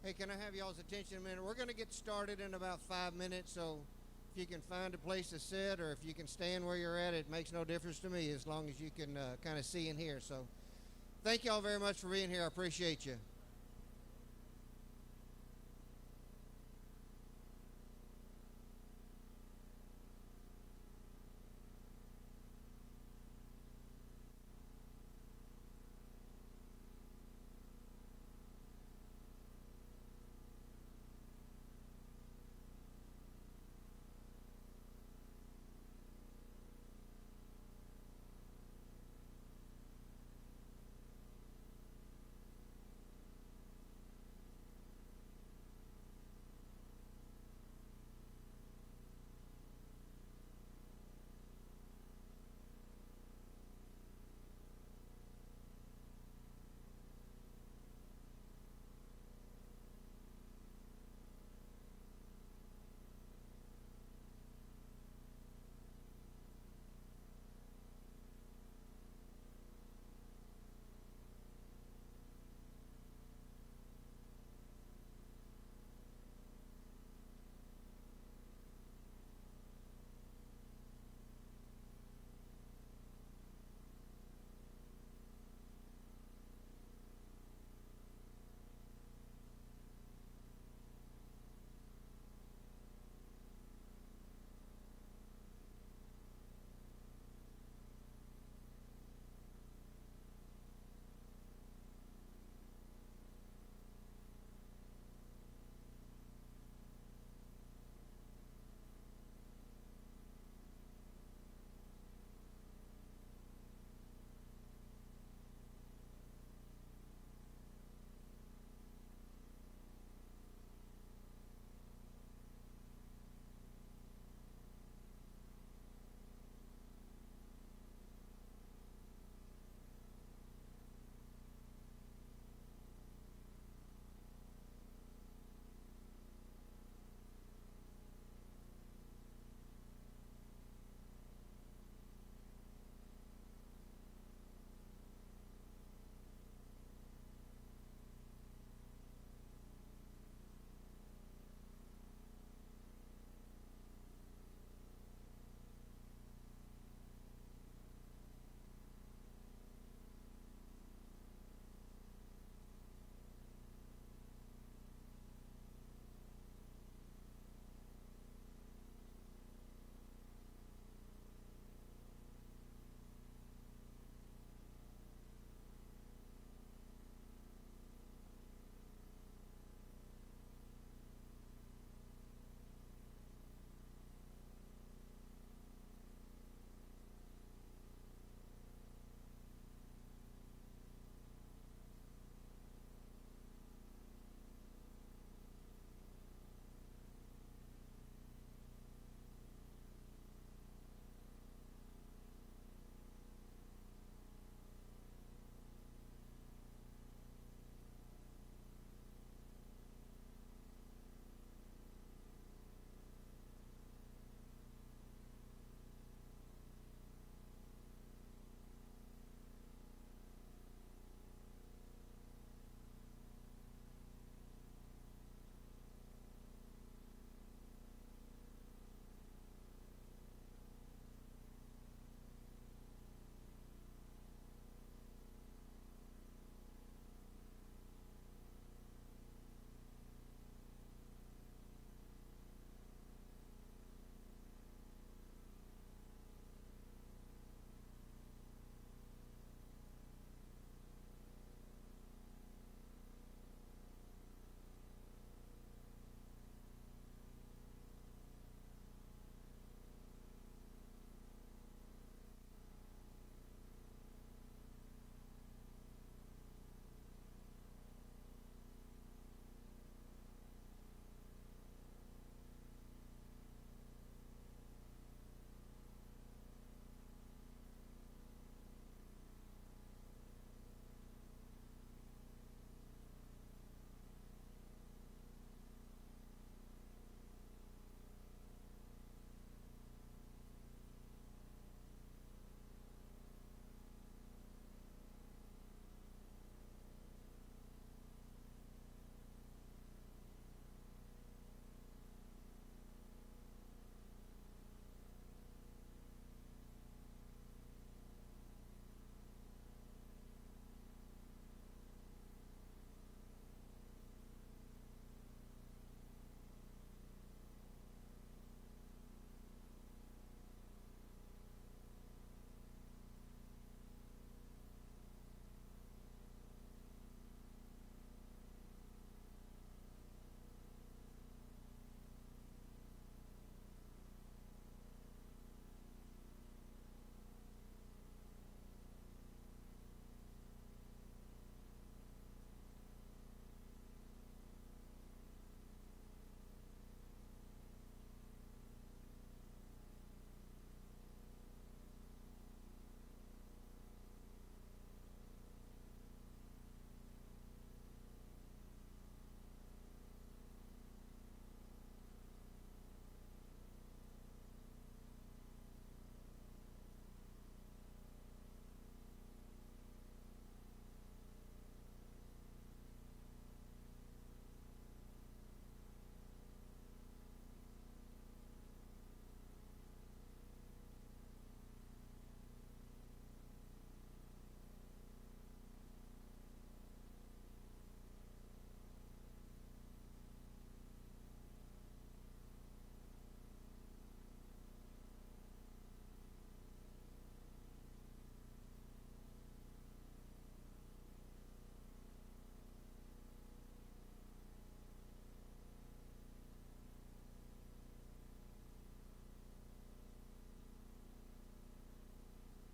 Hey, can I have y'all's attention a minute? We're going to get started in about 5 minutes, so if you can find a place to sit or if you can stand where you're at, it makes no difference to me as long as you can kind of see and hear. So thank y'all very much for being here. I appreciate you.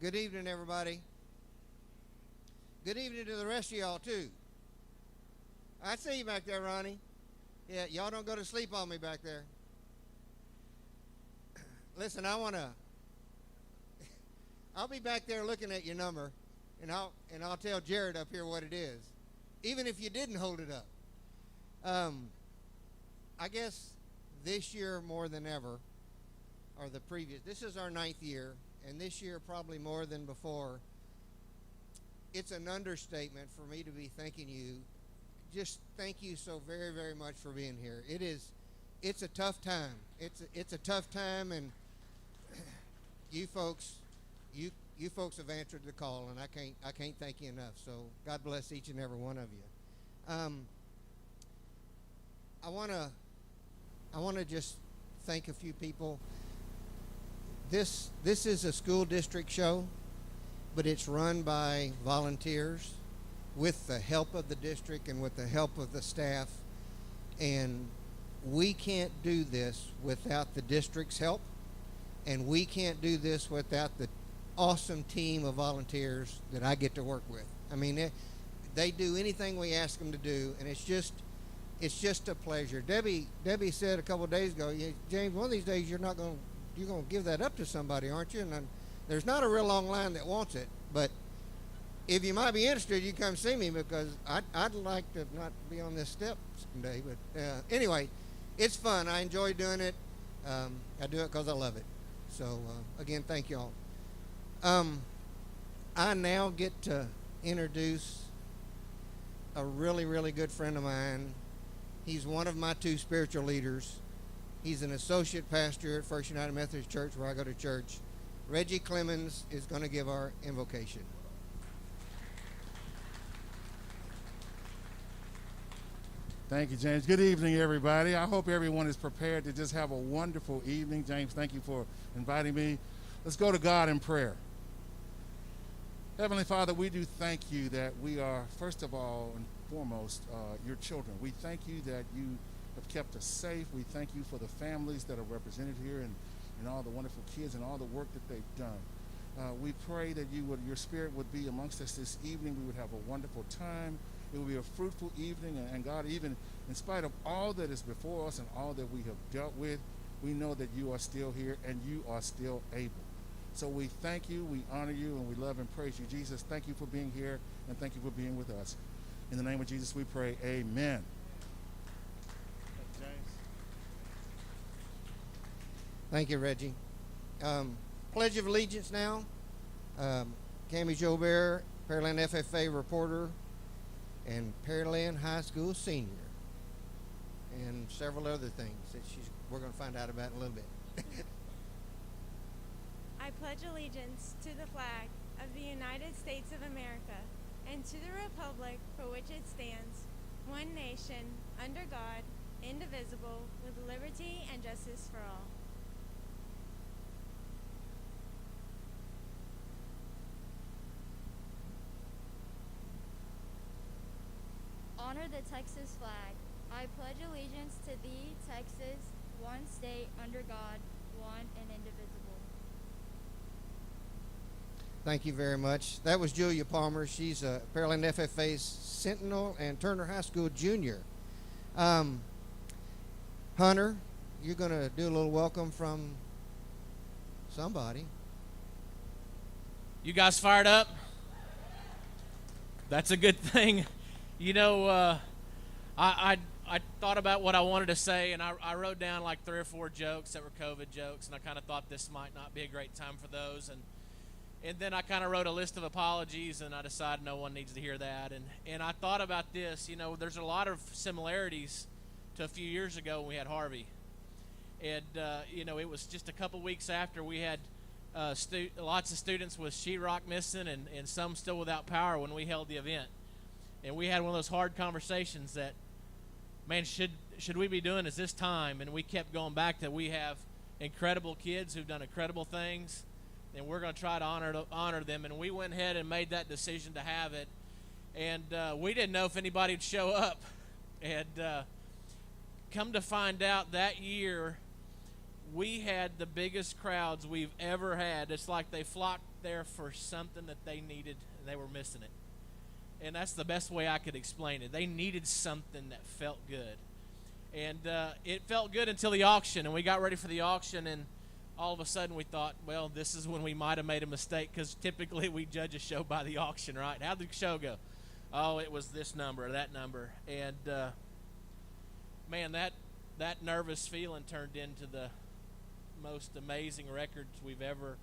Good evening, everybody. Good evening to the rest of y'all, too. I see you back there, Ronnie. Yeah, y'all don't go to sleep on me back there. Listen, I'll be back there looking at your number, and I'll tell Jared up here what it is, even if you didn't hold it up. I guess this year more than ever, or the previous, this is our 9th year, and this year probably more than before, it's an understatement for me to be thanking you. Just thank you so very, very much for being here. It's a tough time. It's a tough time, and you folks have answered the call, and I can't thank you enough. So God bless each and every one of you. I wanna just thank a few people. This is a school district show, but it's run by volunteers with the help of the district and with the help of the staff. And we can't do this without the district's help, and we can't do this without the awesome team of volunteers that I get to work with. I mean, they do anything we ask them to do, and it's just a pleasure. Debbie said a couple of days ago, James, one of these days you're going to give that up to somebody, aren't you? And there's not a real long line that wants it, but if you might be interested, you come see me, because I'd like to not be on this step someday. But anyway, it's fun. I enjoy doing it. I do it because I love it. So again, thank y'all. I now get to introduce a really, really good friend of mine. He's one of my 2 spiritual leaders. He's an associate pastor at First United Methodist Church, where I go to church. Reggie Clemens is going to give our invocation. Thank you, James. Good evening, everybody. I hope everyone is prepared to just have a wonderful evening. James, thank you for inviting me. Let's go to God in prayer. Heavenly Father, we do thank you that we are, first of all and foremost, your children. We thank you that you have kept us safe. We thank you for the families that are represented here and all the wonderful kids and all the work that they've done. We pray that your spirit would be amongst us this evening. We would have a wonderful time. It will be a fruitful evening, and God, even in spite of all that is before us and all that we have dealt with, we know that you are still here and you are still able. So we thank you, we honor you, and we love and praise you. Jesus, thank you for being here, and thank you for being with us. In the name of Jesus, we pray, amen. Thank you, Reggie. Pledge of Allegiance now. Cammie Jobert, Pearland FFA reporter, and Pearland High School senior, and several other things that we're going to find out about in a little bit. I pledge allegiance to the flag of the United States of America and to the republic for which it stands, one nation, under God, indivisible, with liberty and justice for all. Honor the Texas flag. I pledge allegiance to thee, Texas, one state, under God, one and indivisible. Thank you very much. That was Julia Palmer. She's a Pearland FFA's Sentinel and Turner High School junior. Hunter, you're going to do a little welcome from somebody. You guys fired up? That's a good thing. You know, I thought about what I wanted to say, and I wrote down like 3 or 4 jokes that were COVID jokes, and I kind of thought this might not be a great time for those. And then I kind of wrote a list of apologies, and I decided no one needs to hear that. And I thought about this. You know, there's a lot of similarities to a few years ago when we had Harvey. And, you know, it was just a couple weeks after we had lots of students with sheetrock missing and some still without power when we held the event. And we had one of those hard conversations that, man, should we be doing this time? And we kept going back that we have incredible kids who've done incredible things, and we're going to try to honor them. And we went ahead and made that decision to have it. And we didn't know if anybody would show up. And come to find out that year, we had the biggest crowds we've ever had. It's like they flocked there for something that they needed, and they were missing it. And that's the best way I could explain it. They needed something that felt good. And it felt good until the auction, and we got ready for the auction, and all of a sudden we thought, well, this is when we might have made a mistake, because typically we judge a show by the auction, right? How'd the show go? Oh, it was this number or that number. And, man, that nervous feeling turned into the most amazing records we've ever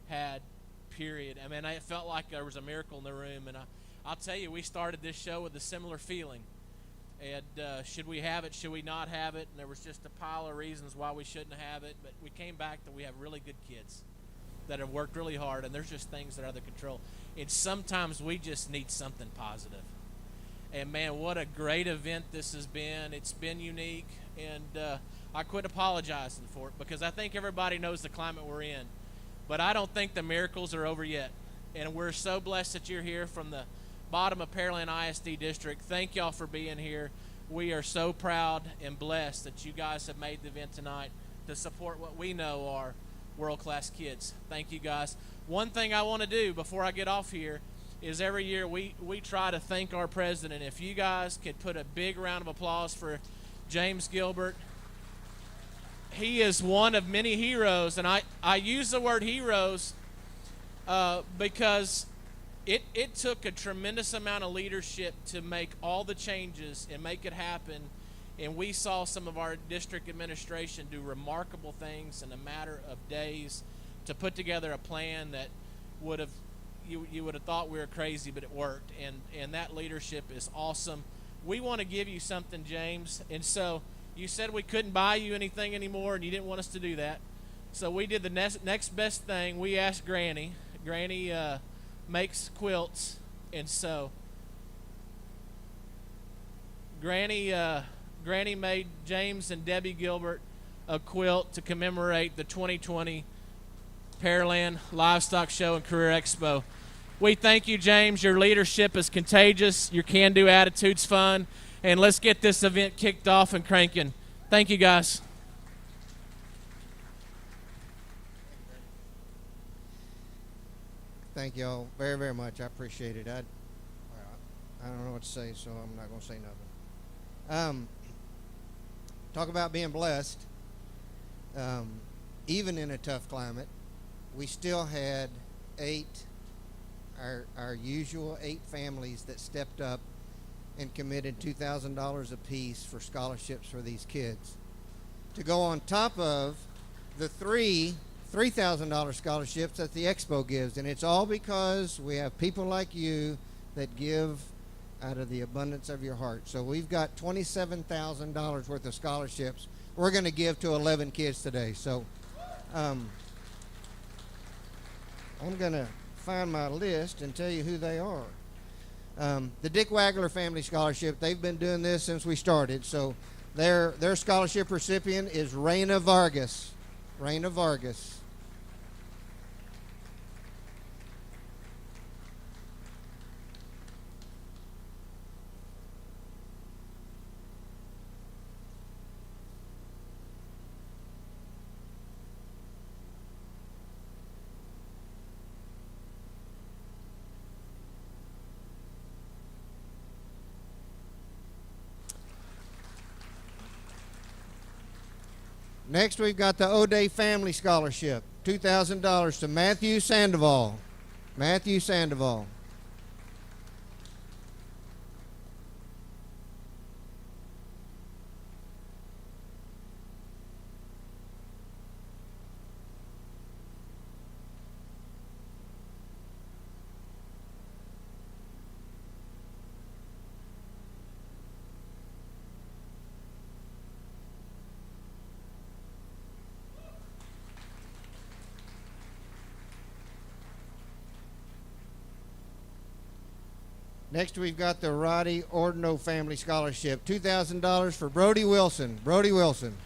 had, period. I mean, it felt like there was a miracle in the room, and I'll tell you, we started this show with a similar feeling. And should we have it, should we not have it? And there was just a pile of reasons why we shouldn't have it. But we came back that we have really good kids that have worked really hard, and there's just things that are out of control. And sometimes we just need something positive. And, man, what a great event this has been. It's been unique, and I quit apologizing for it because I think everybody knows the climate we're in. But I don't think the miracles are over yet. And we're so blessed that you're here from the bottom of Pearland ISD District. Thank y'all for being here. We are so proud and blessed that you guys have made the event tonight to support what we know are world-class kids. Thank you, guys. One thing I want to do before I get off here is every year we try to thank our president. If you guys could put a big round of applause for James Gilbert. He is one of many heroes, and I use the word heroes because it took a tremendous amount of leadership to make all the changes and make it happen. And we saw some of our district administration do remarkable things in a matter of days to put together a plan that would have you would have thought we were crazy, but it worked. And that leadership is awesome. We want to give you something, James. And so you said we couldn't buy you anything anymore, and you didn't want us to do that. So we did the next best thing. We asked Granny. Granny makes quilts, and so Granny made James and Debbie Gilbert a quilt to commemorate the 2020 Pearland Livestock Show and Career Expo. We thank you, James. Your leadership is contagious. Your can-do attitude's fun, and let's get this event kicked off and cranking. Thank you, guys. Thank you all very, very much. I appreciate it. I don't know what to say, so I'm not going to say nothing. Talk about being blessed. Even in a tough climate, we still had our usual 8 families that stepped up and committed $2,000 apiece for scholarships for these kids, to go on top of the $3,000 scholarships that the Expo gives. And it's all because we have people like you that give out of the abundance of your heart. So we've got $27,000 worth of scholarships we're going to give to 11 kids today. So I'm going to find my list and tell you who they are. The Dick Wagler Family Scholarship, they've been doing this since we started. So their scholarship recipient is Raina Vargas. Raina Vargas. Next, we've got the O'Day Family Scholarship, $2,000 to Matthew Sandoval. Matthew Sandoval. Next, we've got the Roddy Ordino Family Scholarship, $2,000 for Brody Wilson. Brody Wilson.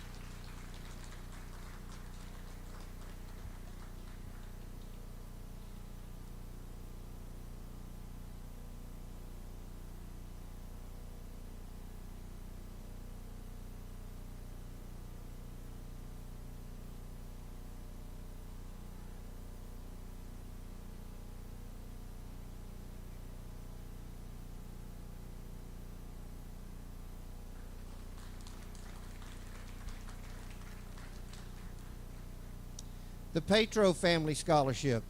The Petro Family Scholarship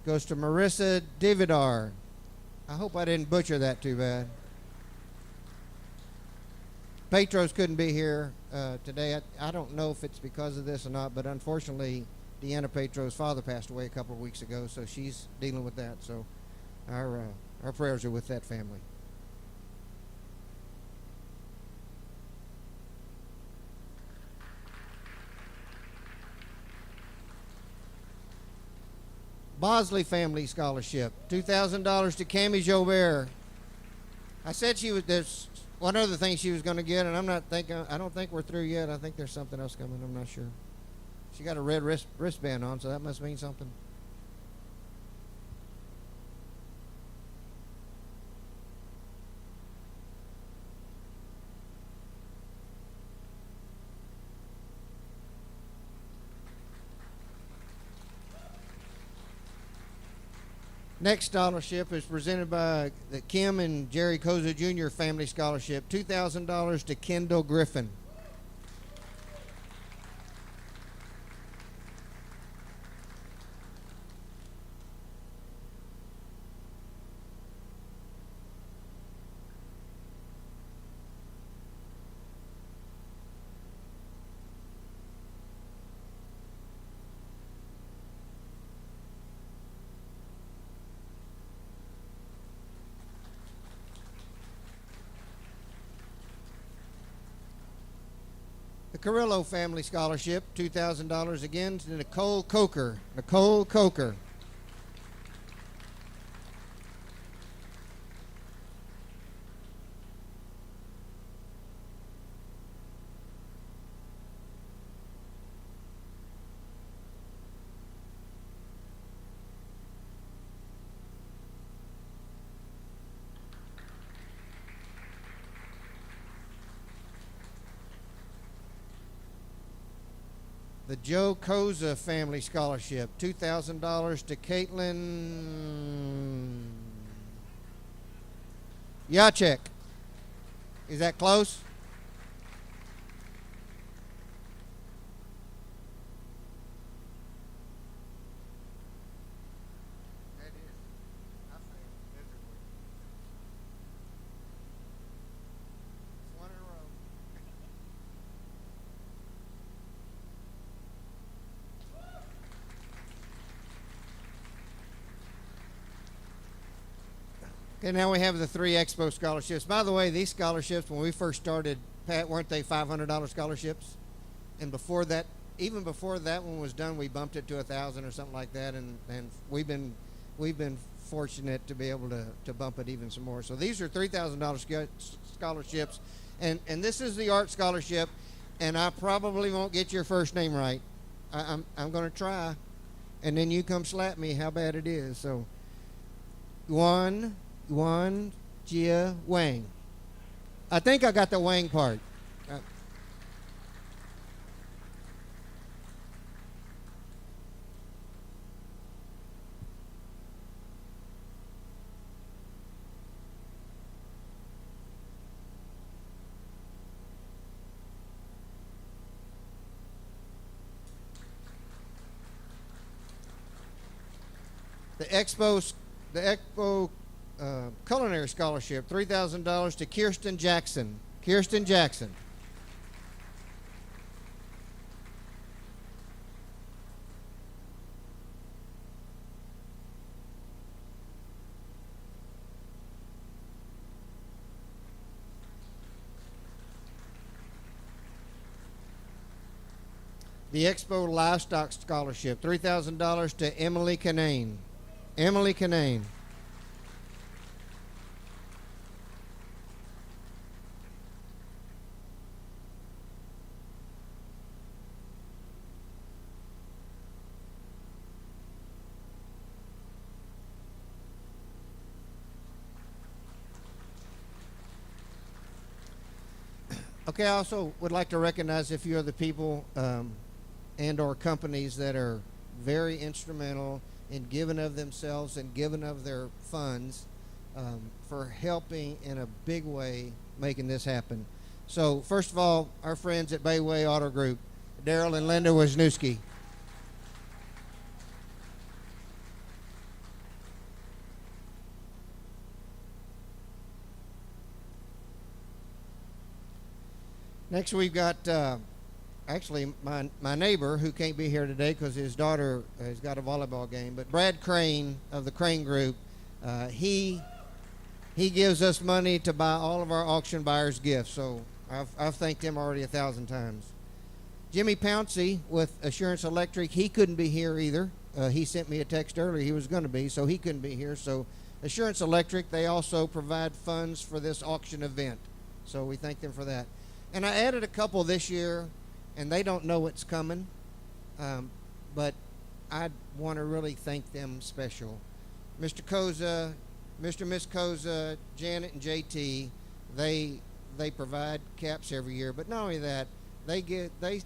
goes to Marissa Dividar. I hope I didn't butcher that too bad. Petros couldn't be here today. I don't know if it's because of this or not, but unfortunately, Deanna Petro's father passed away a couple of weeks ago, so she's dealing with that. So our prayers are with that family. Bosley Family Scholarship, $2,000 to Cammie Jobert. I said there's one other thing she was going to get, and I don't think we're through yet. I think there's something else coming. I'm not sure. She got a red wristband on, so that must mean something. Next scholarship is presented by the Kim and Jerry Koza Jr. Family Scholarship, $2,000 to Kendall Griffin. The Carrillo Family Scholarship, $2,000 again to Nicole Coker. Nicole Coker. The Joe Koza Family Scholarship, $2,000 to Caitlin Yachek. Is that close? That is. I failed miserably. It's one in a row. Okay, now we have the 3 Expo scholarships. By the way, these scholarships, when we first started, Pat, weren't they $500 scholarships? And before that, even before that one was done, we bumped it to $1,000 or something like that. And we've been fortunate to be able to bump it even some more. So these are $3,000 scholarships, and this is the art scholarship. And I probably won't get your first name right. I'm going to try, and then you come slap me how bad it is. So Yuan Jia Wang. I think I got the Wang part. The Expo Culinary Scholarship, $3,000 to Kirsten Jackson. Kirsten Jackson. The Expo Livestock Scholarship, $3,000 to Emily Canane. Emily Canane. Okay, I also would like to recognize a few other people and or companies that are very instrumental in giving of themselves and giving of their funds for helping in a big way making this happen. So first of all, our friends at Bayway Auto Group, Daryl and Linda Wisniewski. Next, we've got actually my neighbor who can't be here today because his daughter has got a volleyball game. But Brad Crane of the Crane Group, he gives us money to buy all of our auction buyers gifts. So I've thanked him already 1,000 times. Jimmy Pouncey with Assurance Electric, he couldn't be here either. He sent me a text earlier he was going to be, so he couldn't be here. So Assurance Electric, they also provide funds for this auction event. So we thank them for that. And I added a couple this year, and they don't know it's coming, but I want to really thank them special. Mr. Koza, Mr. and Miss Koza, Janet and JT, they provide caps every year. But not only that, they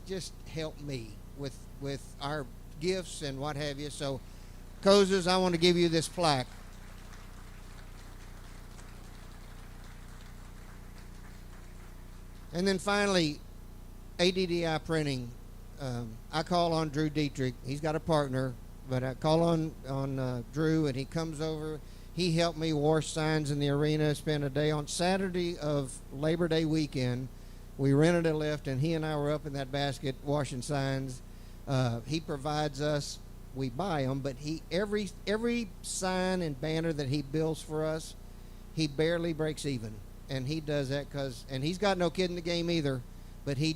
just help me with our gifts and what have you. So, Kozas, I want to give you this plaque. And then finally, ADDI Printing. I call on Drew Dietrich. He's got a partner, but I call on Drew, and he comes over. He helped me wash signs in the arena. Spent a day on Saturday of Labor Day weekend. We rented a lift, and he and I were up in that basket washing signs. He provides us. We buy them, but every sign and banner that he builds for us, he barely breaks even. And he does that and he's got no kid in the game either, but he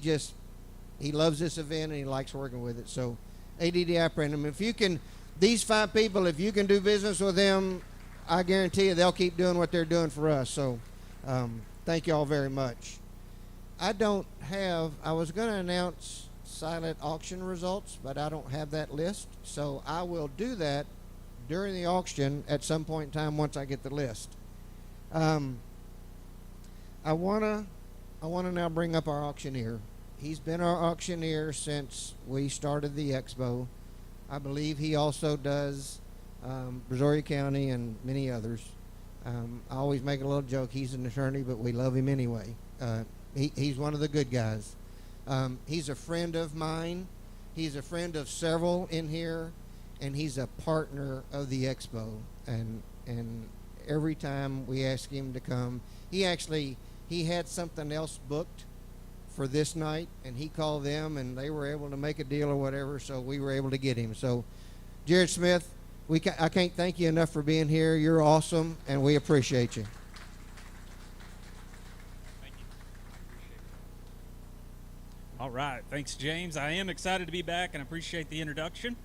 loves this event and he likes working with it. So ADDI Printing, if you can, these 5 people, if you can do business with them, I guarantee you they'll keep doing what they're doing for us. So thank you all very much. I was going to announce silent auction results, but I don't have that list. So I will do that during the auction at some point in time once I get the list. I wanna now bring up our auctioneer. He's been our auctioneer since we started the Expo. I believe he also does Brazoria County and many others. I always make a little joke. He's an attorney, but we love him anyway. He's one of the good guys. He's a friend of mine. He's a friend of several in here, and he's a partner of the Expo. And every time we ask him to come, he had something else booked for this night, and he called them, and they were able to make a deal or whatever, so we were able to get him. So, Jared Smith, I can't thank you enough for being here. You're awesome, and we appreciate you. Thank you. All right. Thanks, James. I am excited to be back and appreciate the introduction.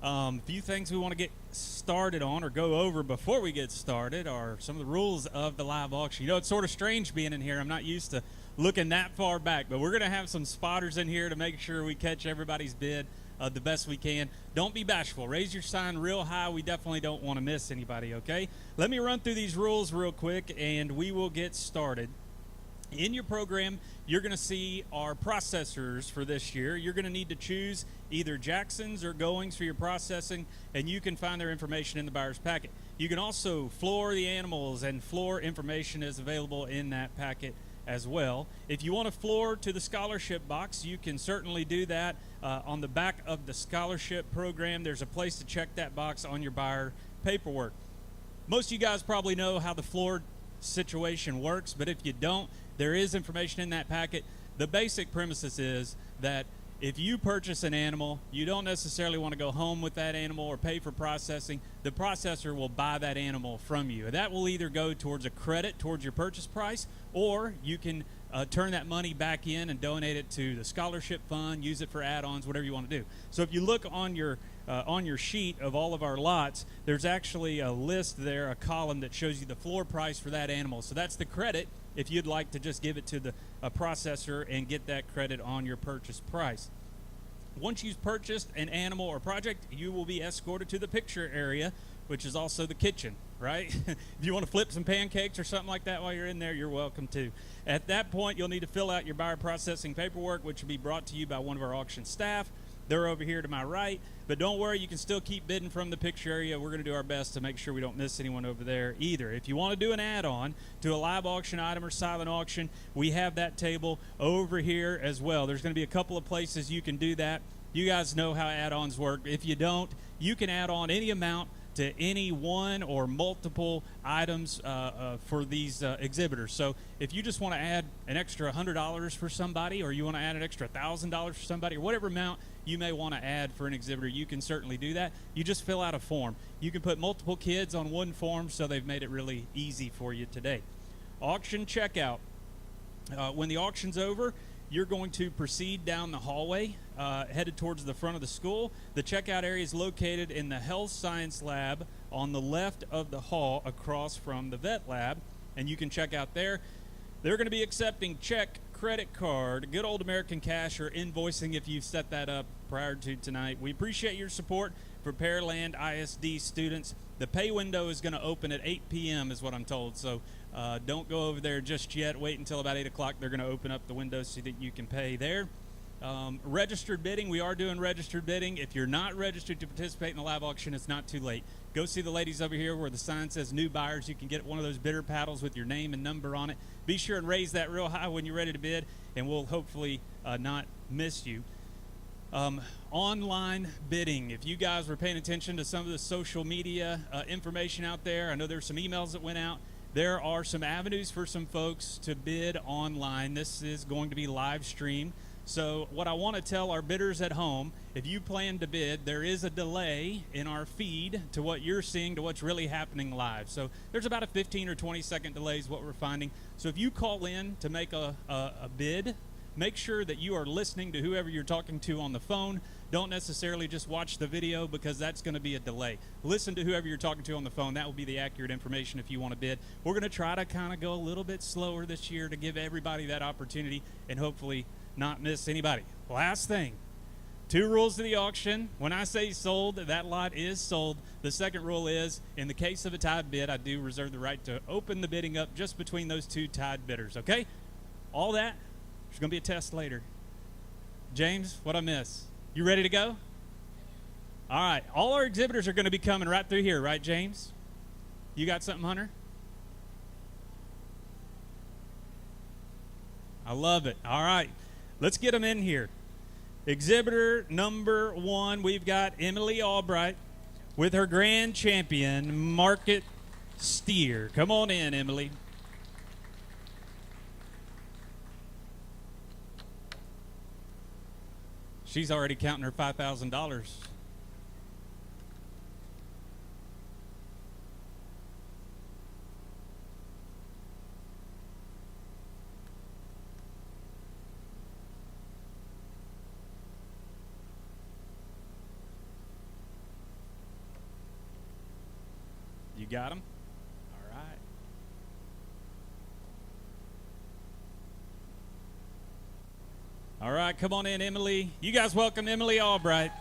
A few things we want to get started on or go over before we get started are some of the rules of the live auction. You know, it's sort of strange being in here. I'm not used to looking that far back, but we're going to have some spotters in here to make sure we catch everybody's bid the best we can. Don't be bashful. Raise your sign real high. We definitely don't want to miss anybody, okay? Let me run through these rules real quick, and we will get started. In your program, you're going to see our processors for this year. You're going to need to choose either Jacksons or Goings for your processing, and you can find their information in the buyer's packet. You can also floor the animals, and floor information is available in that packet as well. If you want to floor to the scholarship box, you can certainly do that. On the back of the scholarship program, there's a place to check that box on your buyer paperwork. Most of you guys probably know how the floor situation works, but if you don't, there is information in that packet. The basic premises is that if you purchase an animal, you don't necessarily want to go home with that animal or pay for processing. The processor will buy that animal from you. That will either go towards a credit towards your purchase price, or you can turn that money back in and donate it to the scholarship fund, use it for add-ons, whatever you want to do. So if you look on your sheet of all of our lots, there's actually a list there, a column that shows you the floor price for that animal. So that's the credit if you'd like to just give it to the processor and get that credit on your purchase price. Once you've purchased an animal or project, you will be escorted to the picture area, which is also the kitchen, right? If you want to flip some pancakes or something like that while you're in there, you're welcome to. At that point, you'll need to fill out your buyer processing paperwork, which will be brought to you by one of our auction staff. They're over here to my right, but don't worry, you can still keep bidding from the picture area. We're going to do our best to make sure we don't miss anyone over there either. If you want to do an add-on to a live auction item or silent auction, we have that table over here as well. There's going to be a couple of places you can do that. You guys know how add-ons work. If you don't, you can add on any amount to any one or multiple items for these exhibitors. So if you just want to add an extra $100 for somebody, or you want to add an extra $1,000 for somebody, or whatever amount you may want to add for an exhibitor, you can certainly do that. You just fill out a form. You can put multiple kids on one form, so they've made it really easy for you today. Auction checkout. When the auction's over, you're going to proceed down the hallway, headed towards the front of the school. The checkout area is located in the health science lab on the left of the hall across from the vet lab, and you can check out there. They're going to be accepting check, credit card, good old American cash, or invoicing if you've set that up prior to tonight. We appreciate your support for Pearland ISD students. The pay window is going to open at 8 p.m. is what I'm told, so don't go over there just yet. Wait until about 8 o'clock. They're going to open up the window so that you can pay there. Registered bidding, we are doing registered bidding. If you're not registered to participate in the live auction, it's not too late. Go see the ladies over here where the sign says new buyers. You can get one of those bidder paddles with your name and number on it. Be sure and raise that real high when you're ready to bid, and we'll hopefully not miss you. Online bidding. If you guys were paying attention to some of the social media information out there, I know there's some emails that went out. There are some avenues for some folks to bid online. This is going to be live streamed. So what I want to tell our bidders at home, if you plan to bid, there is a delay in our feed to what you're seeing to what's really happening live. So there's about a 15 or 20 second delay is what we're finding. So if you call in to make a bid, make sure that you are listening to whoever you're talking to on the phone. Don't necessarily just watch the video, because that's going to be a delay. Listen to whoever you're talking to on the phone. That will be the accurate information if you want to bid. We're going to try to kind of go a little bit slower this year to give everybody that opportunity and hopefully not miss anybody. Last thing, 2 rules to the auction. When I say sold, that lot is sold. The second rule is, in the case of a tied bid, I do reserve the right to open the bidding up just between those 2 tied bidders, okay? All that, there's going to be a test later. James, what'd I miss? You ready to go? All right. All our exhibitors are going to be coming right through here, right, James? You got something, Hunter? I love it. All right. Let's get them in here. Exhibitor number 1, we've got Emily Albright with her grand champion, Market Steer. Come on in, Emily. She's already counting her $5,000. You got them? All right. All right, come on in, Emily. You guys welcome Emily Albright.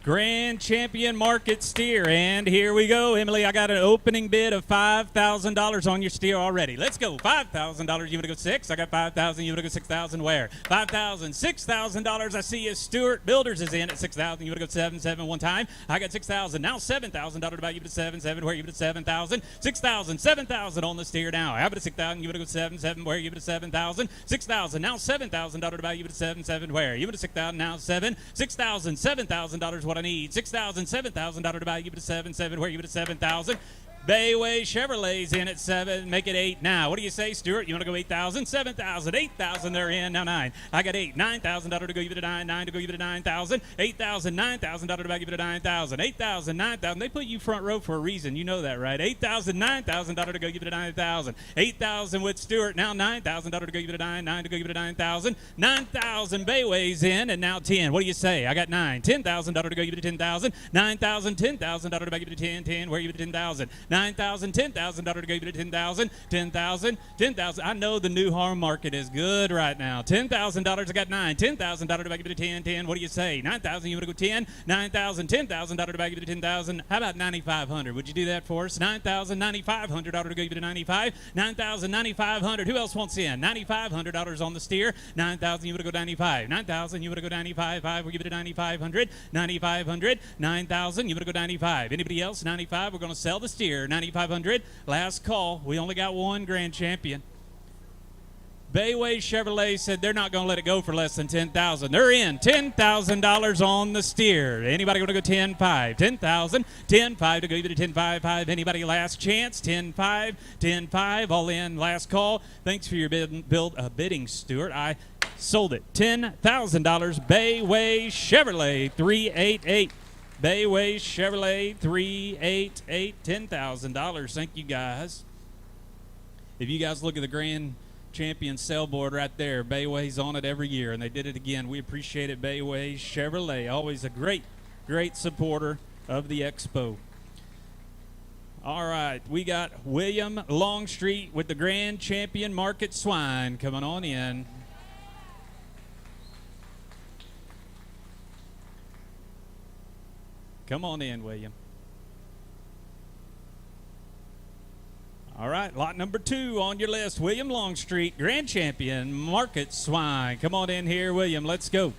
Grand champion Market Steer. And here we go, Emily. I got an opening bid of $5,000 on your steer already. Let's go. $5,000. You want to go 6? I got $5,000. You want to go 6,000? Where? $5,000. $6,000. I see you. Stuart Builders is in at $6,000. You want to go 7? 7 one time. I got $6,000. Now $7,000 about you to 7. 7 where? You to 7,000. 6,000. 7,000 on the steer now. How about a 6,000? You want to go 7? 7 where? You to 7,000. 6,000. Now $7,000 about you to 7. 7 where? You to 6,000. Now 7. 6,000. $7,000 what I need. $6,000, $7,000 value to 7, 7 where you to 7,000. Bayway Chevrolet's in at 7. Make it 8 now. What do you say, Stuart? You want to go 8,000? 7,000, 8,000. They're in now. 9. I got 8. $9,000 to go. Give it a 9. 9 to go. Give it a 9,000. 8,000. $9,000 to give it a 9,000. 8,000. 9,000. They put you front row for a reason. You know that, right? 8,000. $9,000 to go. Give it a 9,000. 8,000 with Stuart. Now $9,000 to go. Give it a 9. 9 to go. Give it a 9,000. 9,000. Bayway's in and now 10. What do you say? I got 9. $10,000 to go. Give it a 10,000. 9,000. $10,000 to give it a 10. 10 where you give it a 10,000. 9,000, $10,000 to go you to 10,000, 10,000, 10,000. I know the new home market is good right now. $10,000, I got 9. $10,000 to back you to 10, 10. What do you say? 9,000, you want to go 10? 9,000, $10,000 to back you to 10,000. How about 9,500? Would you do that for us? 9,000, $9,500 to go you to 95. 9,000, 9,500. Who else wants in? $9,500 on the steer. 9,000, you want to go 95. 9,000, you want to go 95. 5, we'll give it a 9,500. 9,500. 9,000, you want to go 95. Anybody else? 95, we're going to sell the steer. 9,500. Last call. We only got one grand champion. Bayway Chevrolet said they're not going to let it go for less than $10,000. They're in $10,000 on the steer. Anybody going to go 10-5? 10,000, 10-5 to go even to 10-5-5. Anybody last chance? 10-5, 10-5, all in, last call. Thanks for your bidding, Stuart. I sold it. $10,000. Bayway Chevrolet 388. Bayway Chevrolet 388. $10,000. Thank you guys. If you guys look at the Grand Champion sailboard right there, Bayway's on it every year, and they did it again. We appreciate it, Bayway Chevrolet. Always a great supporter of the Expo. All right, we got William Longstreet with the Grand Champion Market Swine coming on in. Come on in, William. All right, lot number 2 on your list. William Longstreet, Grand Champion Market Swine. Come on in here, William. Let's go.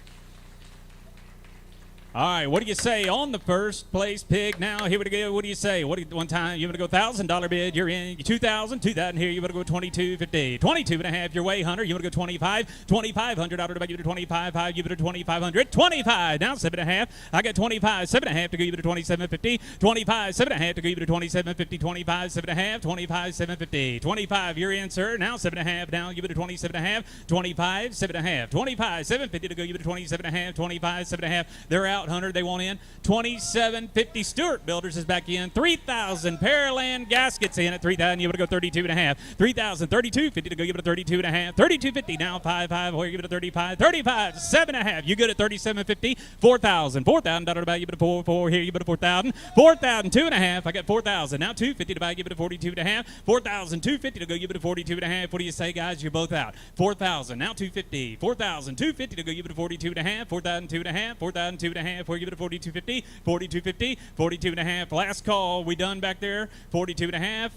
All right, what do you say on the first place pig? Now, here we go. What do you say? One time, you want to go $1,000 bid. You're in. 2,000 here. You want to go 22.50. 22.5 your way, Hunter. You want to go 25. 2,500 out of about you to 25. You to 2,500. 25. Now 7.5. I got 25. 7.5 to go you to 27.50. 25. 7.5 to go you to 27.50. 25. 7.5. 25. 7.50. 25. You're in, sir. Now 7.5. Now you to 27.5. 25. 7.5. 25. 7.50 to go you to 27.5. 25. 7.5. They're out. Hunter, they want in. 27.50. Stewart Builders is back in. 3,000. Pearland Gaskets in at 3,000. You want to go 32.5. 3,000. 32.50 to go. Give it a 32.5. 32.50 now. 5.5. Or you give it a 35. 35. 7.5. You good at 37.50. 4,000. $4,000 to buy. You bet a 4. Here you bet a 4,000. 4,000. 2.5. I got 4,000. Now 2.50 to buy. Give it a 42.5. 4,000. 2.50 to go. Give it a 42.5. What do you say, guys? You're both out. 4,000. Now 2.50. 4,000. 2.50 to go. Give it a 42.5. 4,000. 2.5. 4,000. 2.5. We give it a 42.50, 42.50, 42.5. Last call. We done back there? 42.5.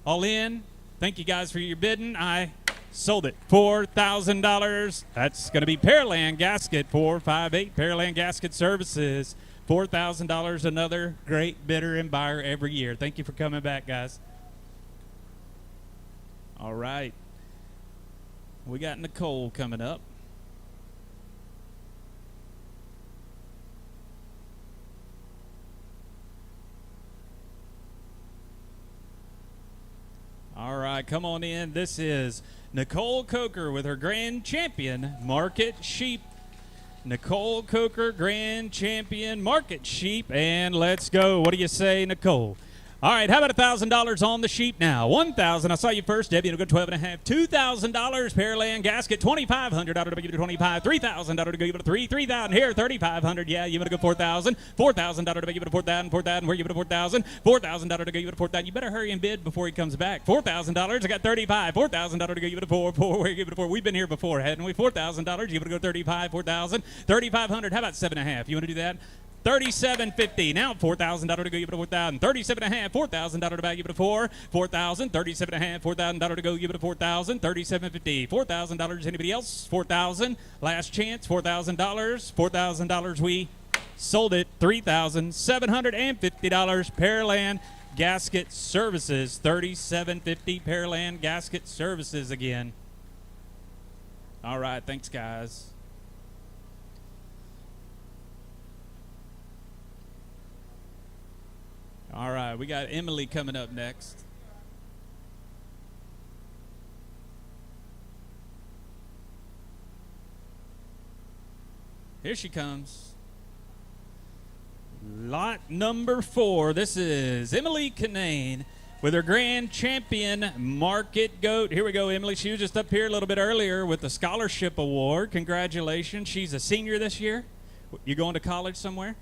All in. Thank you guys for your bidding. I sold it. $4,000. That's going to be Pearland Gasket 458. Pearland Gasket Services. $4,000. Another great bidder and buyer every year. Thank you for coming back, guys. All right. We got Nicole coming up. All right, come on in. This is Nicole Coker with her Grand Champion Market Sheep. Nicole Coker, Grand Champion Market Sheep. And let's go. What do you say, Nicole? All right, how about $1,000 on the sheep now? 1,000. I saw you first, Debbie. You'll go 12.5. $2,000. Pearland Gasket. 2,500 out of the 25. 3,000 out of the go. You to 3. 3,000 here. 3,500. Yeah, you want to go 4,000. 4,000 out of the you to 4,000. 4,000. Where you to 4,000. 4,000 out of the go. You to 4,000. You better hurry and bid before he comes back. $4,000. I got 35. 4,000 out of the go. You to 4. 4. Where you to 4. We've been here before, hadn't we? $4,000. You want to go 35. 4,000. 3,500. How about 7.5? You want to do that? $37.50. Now $4,000 to go. Give it a 4,000. 37.5. $4,000 to buy. Give it a 4. 4,000. 37.5. $4,000 to go. Give it a 4,000. 37.50. $4,000. Anybody else? 4,000. Last chance. $4,000. $4,000. We sold it. $3,750. Pearland Gasket Services. $37.50. Pearland Gasket Services again. All right. Thanks, guys. All right, we got Emily coming up next. Here she comes. Lot number 4. This is Emily Canane with her Grand Champion Market Goat. Here we go, Emily. She was just up here a little bit earlier with the Scholarship Award. Congratulations. She's a senior this year. You going to college somewhere?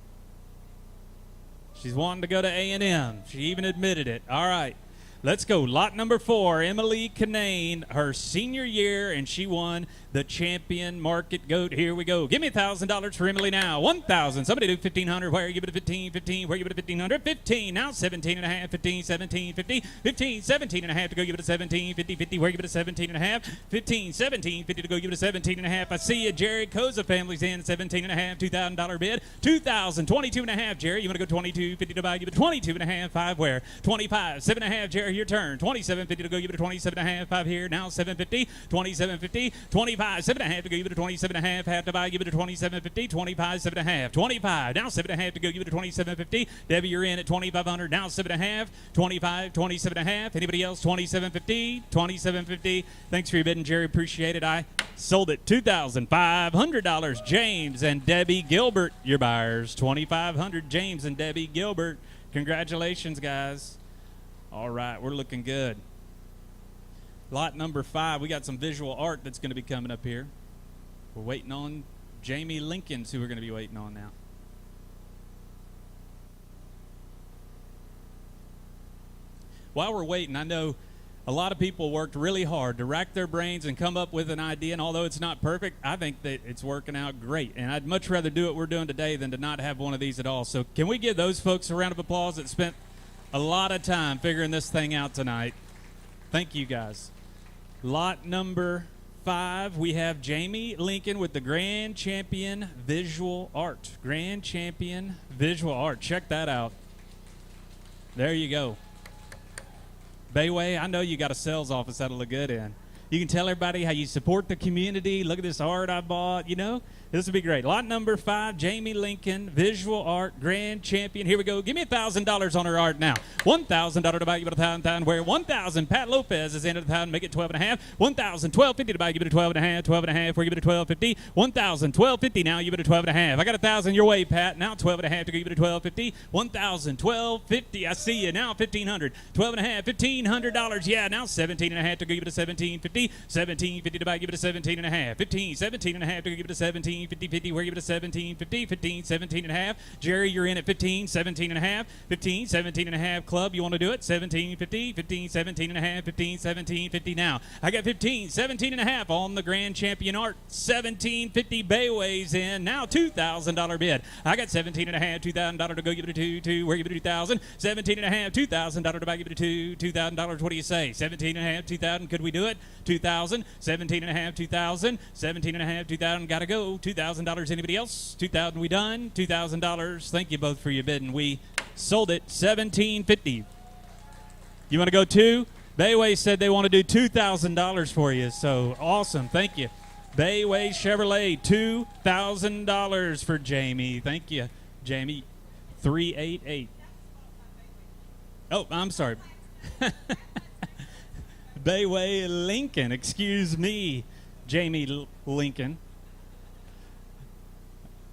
She's wanting to go to A&M. She even admitted it. All right. Let's go. Lot number 4, Emily Canane, her senior year, and she won the Champion Market Goat. Here we go. Give me $1,000 for Emily now. 1,000. Somebody do 1,500. Where you give it a 15? 15. Where you give it a 1,500? 15. Now 17.5. 15. 17. 50. 15. 17.5 to go. Give it a 17. 50. 50. Where you give it a 17.5? 15. 17. 50 to go. Give it a 17.5. I see you, Jerry Koza family's in. 17.5. $2,000 bid. 2,000. 22.5. Jerry, you want to go 22? 50 to buy. Give it 22.5. 5 where? 25. 7.5. Jerry. there. Your turn. 27.50 to go. Give it a 27.5. 5 here. Now 7.50. 27.50. 25. 7.5 to go. Give it a 27.5. Half to buy. Give it a 27.50. 25. 7.5. 25. Now 7.5 to go. Give it a 27.50. Debbie, you're in at 2,500. Now 7.5. 25. 27.5. Anybody else? 27.50. 27.50. Thanks for your bidding, Jerry. Appreciate it. I sold it. $2,500. James and Debbie Gilbert, your buyers. 2,500. James and Debbie Gilbert. Congratulations, guys. All right, we're looking good. Lot number 5, we got some visual art that's going to be coming up here. We're waiting on Jamie Lincoln's who we're going to be waiting on now. While we're waiting, I know a lot of people worked really hard to rack their brains and come up with an idea, and although it's not perfect, I think that it's working out great. And I'd much rather do what we're doing today than to not have one of these at all. So can we give those folks a round of applause that spent a lot of time figuring this thing out tonight? Thank you, guys. Lot number 5, we have Jamie Lincoln with the Grand Champion Visual Art. Grand Champion Visual Art. Check that out. There you go. Bayway, I know you got a sales office that'll look good in. You can tell everybody how you support the community. Look at this art I bought, you know. This would be great. Lot number 5, Jamie Lincoln, Visual Art, Grand Champion. Here we go. Give me $1,000 on her art now. $1,000 to buy, give it $1,000. Where $1,000, Pat Lopez is in at $1,000, make it 12.5. $1,000, $1,250 to buy, give it a 12.5. 12.5, we give it a $1,250. $1,000, $1,250 now, give it a 12.5. I got $1,000 your way, Pat. Now 12.5 to give it a $1,250. $1,000, $1,250. I see you now. $1,500, $12.5, $1,500. Yeah, now 17.5 to give it a $1,750. $1,750 to buy, give it a 17.5. 15, 17.5 to give it a 17. 50, where you give it a 17.50, 15, 17.5. Jerry, you're in at 15, 17.5, 15, 17.5. Club, you want to do it? 17.50, 15, 17.5, 15, 17.50 now. I got 15, 17.5 on the Grand Champion Art. 17.50 Bayway's in. Now $2,000 bid. I got 17.5, $2,000 to go, give it a 2, where you give it a 2,000. 17.5, $2,000 to buy, give it a $2,000. What do you say? 17.5, 2,000. Could we do it? 2,000, 17.5, 2,000, 17.5, 2,000. Gotta go. $2,000. Anybody else? 2,000. We done? $2,000. Thank you both for your bid, and we sold it. 17.50. You want to go 2? Bayway said they want to do $2,000 for you. So awesome. Thank you. Bayway Chevrolet, $2,000 for Jamie. Thank you, Jamie. 388. Oh, I'm sorry. Bayway Lincoln, excuse me, Jamie Lincoln.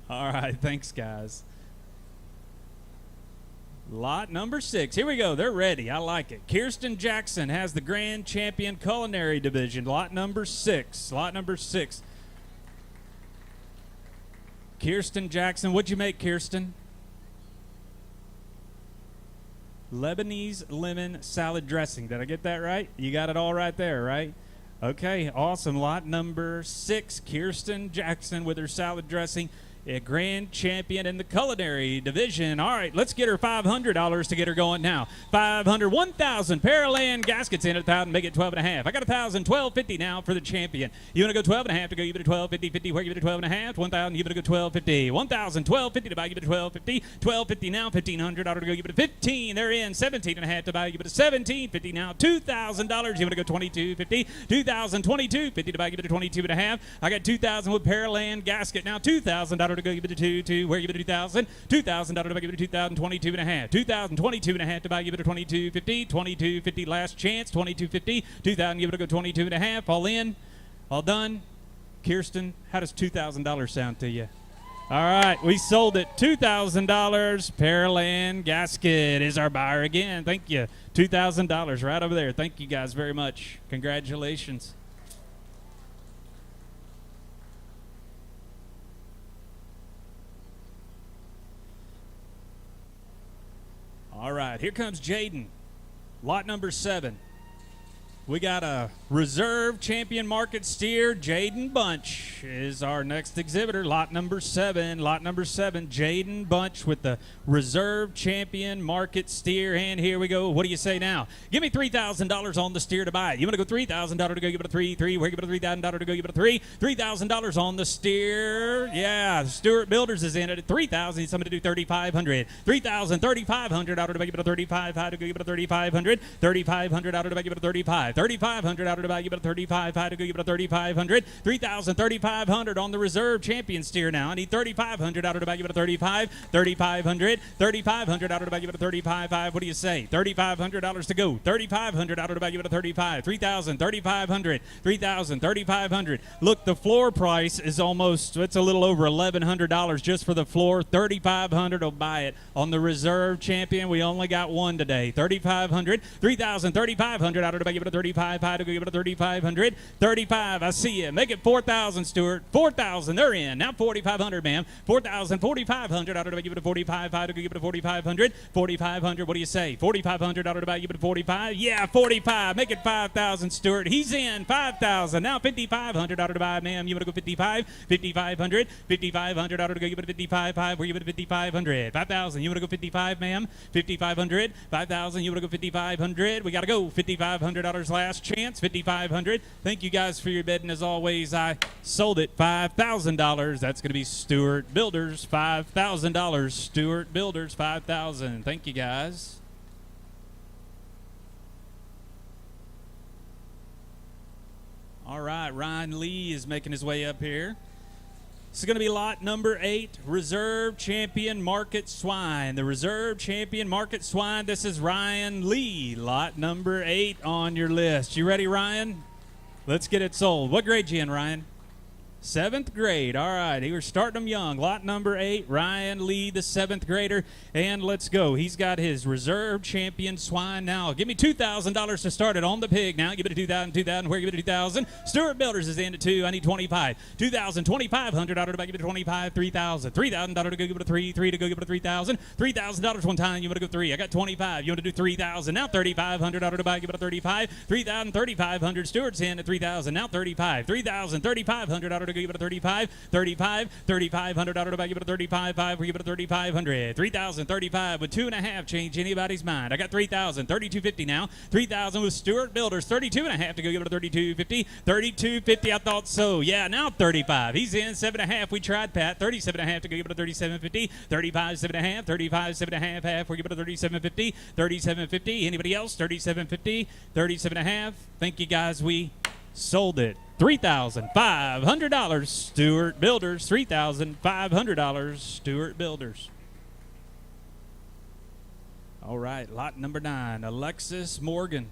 All right, thanks, guys. Lot number 6. Here we go. They're ready. I like it. Kirsten Jackson has the Grand Champion Culinary Division. Lot number 6. Lot number 6. Kirsten Jackson. What'd you make, Kirsten? Lebanese lemon salad dressing. Did I get that right? You got it all right there, right? Okay, awesome. Lot number 6, Kirsten Jackson with her salad dressing. A Grand Champion in the Culinary Division. All right, let's get her $500 to get her going now. 500, 1,000. Pearland gaskets in at 1,000. Make it 12.5. I got 1,000, 12.50 now for the champion. You want to go 12.5 to go? Give it a 12.50. 50. Where? Give it a 12.5. 1,000. Give it a go 12.50. 1,000, 12.50 to buy. Give it a 12.50. 12.50 now. $1,500 to go. Give it a 15. They're in. 17.5 to buy. Give it a 17.50 now. $2,000. You want to go 22.50. 2,000, 22.50 to buy. Give it a 22.5. I got 2,000 with Pearland gasket now. $2,000 to go. Give it a 2. Where? Give it a 2,000. $2,000 to buy. Give it a 2,000. 22.5. 2,000, 22.5 to buy. Give it a 22.50. 22.50 last chance. 22.50. 2,000. Give it a go 22.5. All in. All done. Kirsten, how does $2,000 sound to you? All right, we sold it. $2,000. Pearland gasket is our buyer again. Thank you. $2,000 right over there. Thank you guys very much. Congratulations. All right, here comes Jaden. Lot number 7. We got a Reserve Champion Market Steer Jaden Bunch is our next exhibitor. Lot number 7. Lot number 7, Jaden Bunch with the Reserve Champion Market Steer. And here we go. What do you say now? Give me $3,000 on the steer to buy it. You want to go $3,000 to go give it a 3. We're give it a $3,000 to go give it a 3. $3,000 on the steer. Yeah, Stewart Builders is in it at $3,000. Need somebody to do $3,500. $3,500 out of the give it a 35. How to go give it a $3,500. $3,500 out of the give it a 35. $3,500 out of the give it a 35. How to go give it a $3,500. $3,500 on the Reserve Champion steer now. I need $3,500 out of the give it a 35. $3,500. $3,500 out of the give it a 35. What do you say? $3,500 to go. $3,500 out of the give it a 35. $3,000. $3,500. $3,000. $3,500. Look, the floor price is almost, it's a little over $1,100 just for the floor. $3,500 will buy it on the Reserve Champion. We only got one today. $3,500. $3,000. $3,500 out of the give it a 35. How to go give it a 3,500. 35. I see you. Make it 4,000, Stuart. 4,000. They're in. Now 4,500, ma'am. 4,000. 4,500 out of the give it a 45. How to go give it a 4,500. 4,500. What do you say? 4,500 out of the give it a 45. Yeah, 45. Make it 5,000, Stuart. He's in. 5,000. Now 5,500 out of the buy, ma'am. You want to go 55? 5,500. 5,500 out of the give it a 55. We're giving it 5,500. 5,000. You want to go 55, ma'am? 5,500. 5,000. You want to go 5,500. We got to go. $5,500 last chance. 5,500. Thank you guys for your bidding. As always, I sold it $5,000. That's going to be Stewart Builders. $5,000. Stewart Builders. 5,000. Thank you guys. All right, Ryan Lee is making his way up here. This is going to be lot number 8, Reserve Champion Market Swine. The Reserve Champion Market Swine. This is Ryan Lee, lot number 8 on your list. You ready, Ryan? Let's get it sold. What grade you in, Ryan? 7th grade. All right. He was starting them young. Lot number 8, Ryan Lee, the 7th grader. And let's go. He's got his Reserve Champion Swine now. Give me $2,000 to start it on the pig now. Give it a 2,000, 2,000. Where give it a 2,000? Stewart Builders is in at 2. I need 25. 2,000, 2,500 out of the back. Give it a 25. 3,000. $3,000 to go give it a 3. 3 to go give it a 3,000. $3,000 one time. You want to go 3. I got 25. You want to do 3,000. Now 3,500 out of the back. Give it a 35. 3,000, 3,500. Stewart's in at 3,000. Now 35. 3,000, 3,500 out of the give it a 35, 35, 3,500 out of the back, give it a 35, 5, we give it a 3,500, 3,000, 35 with 2.5, change anybody's mind. I got 3,000, 3,250 now, 3,000 with Stewart Builders, 32.5 to go give it a 3,250, 3,250, I thought so, yeah, now 35, he's in, 7.5, we tried Pat, 37.5 to go give it a 37.50, 35, 7.5, 35, 7.5, half, we give it a 37.50, 37.50, anybody else, 37.50, 37.5, thank you guys, we sold it. $3,500 Stewart Builders. $3,500 Stewart Builders. All right, lot number 9, Alexis Morgan.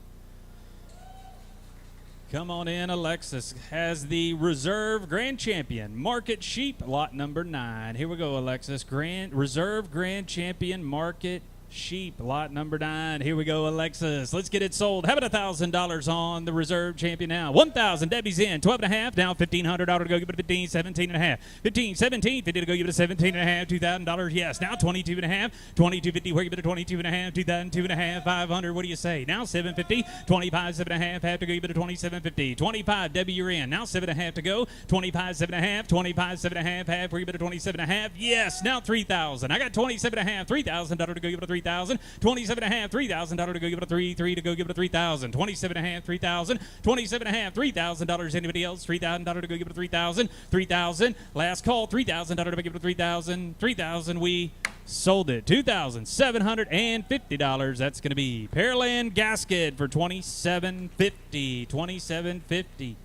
Come on in, Alexis has the Reserve Grand Champion Market Sheep, lot number 9. Here we go, Alexis. Reserve Grand Champion Market Sheep, lot number 9. Here we go, Alexis. Let's get it sold. How about $1,000 on the Reserve Champion now? 1,000. Debbie's in. 12.5. Now 1,500. To go give it a 15. 17.5. 15. 17. 50 to go give it a 17.5. $2,000. Yes. Now 22.5. 22.50. Where give it a 22.5. 2,000. 2.5. 500. What do you say? Now 7.50. 25. 7.5. Have to go give it a 27.50. 25. Debbie, you're in. Now 7.5 to go. 25. 7.5. 25. 7.5. Half. Where give it a 27.5. Yes. Now 3,000. I got 27.5. $3,000 to go give it a 3,000. 27.5, $3,000 to go give it a 3, 3 to go give it a 3,000. 27.5, 3,000. 27.5, $3,000. Anybody else? $3,000 to go give it a 3,000. 3,000. Last call, $3,000 to give it a 3,000. 3,000. We sold it. $2,750. That's going to be Pearland gasket for $2,750. $2,750.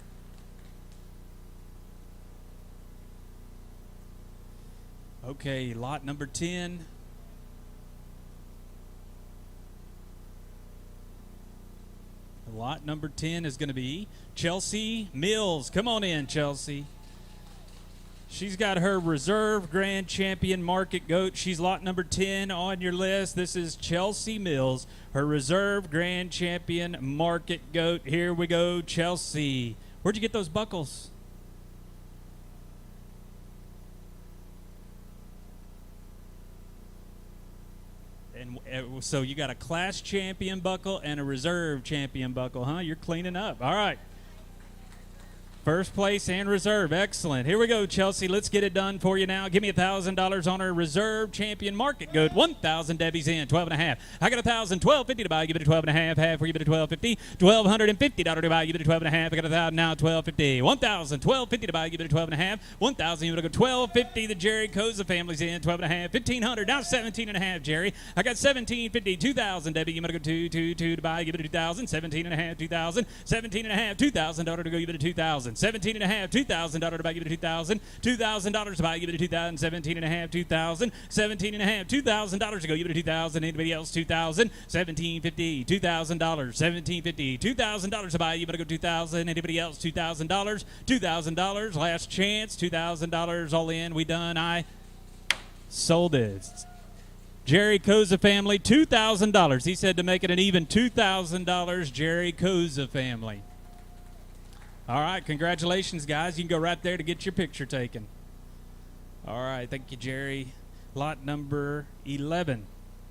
Okay, lot number 10. Lot number 10 is going to be Chelsea Mills. Come on in, Chelsea. She's got her Reserve Grand Champion Market Goat. She's lot number 10 on your list. This is Chelsea Mills, her Reserve Grand Champion Market Goat. Here we go, Chelsea. Where'd you get those buckles? And so you got a class champion buckle and a reserve champion buckle, huh? You're cleaning up. All right. First place and reserve. Excellent. Here we go, Chelsea. Let's get it done for you now. Give me $1,000 on our reserve champion market goat. 1,000. Debbie's in. 12.5. I got 1,000. 12.50 to buy. Give it a 12.5. Half. We give it a 12.50. $1,250 to buy. Give it a 12.5. I got 1,000 now. 12.50. 1,000. 12.50 to buy. Give it a 12.5. 1,000. You want to go 12.50. The Jerry Koza family's in. 12.5. 1,500. Now 17.5. Jerry. I got 17.50. 2,000. Debbie. You want to go 2 to buy. Give it a 2,000. 17.5. 2,000. 17.5. $2,000 to go. Give it a 2,000. 17.5. $2,000 to buy. Give it a 2,000. $2,000 to buy. Give it a 2,000. 17.5. 2,000. 17.5. $2,000 to go. Give it a 2,000. Anybody else? 2,000. 17.50. $2,000. 17.50. $2,000 to buy. You better go 2,000. Anybody else? $2,000. $2,000. Last chance. $2,000 all in. We done. I sold it. Jerry Koza family, $2,000. He said to make it an even $2,000. Jerry Koza family. All right, congratulations, guys. You can go right there to get your picture taken. All right, thank you, Jerry. Lot number 11,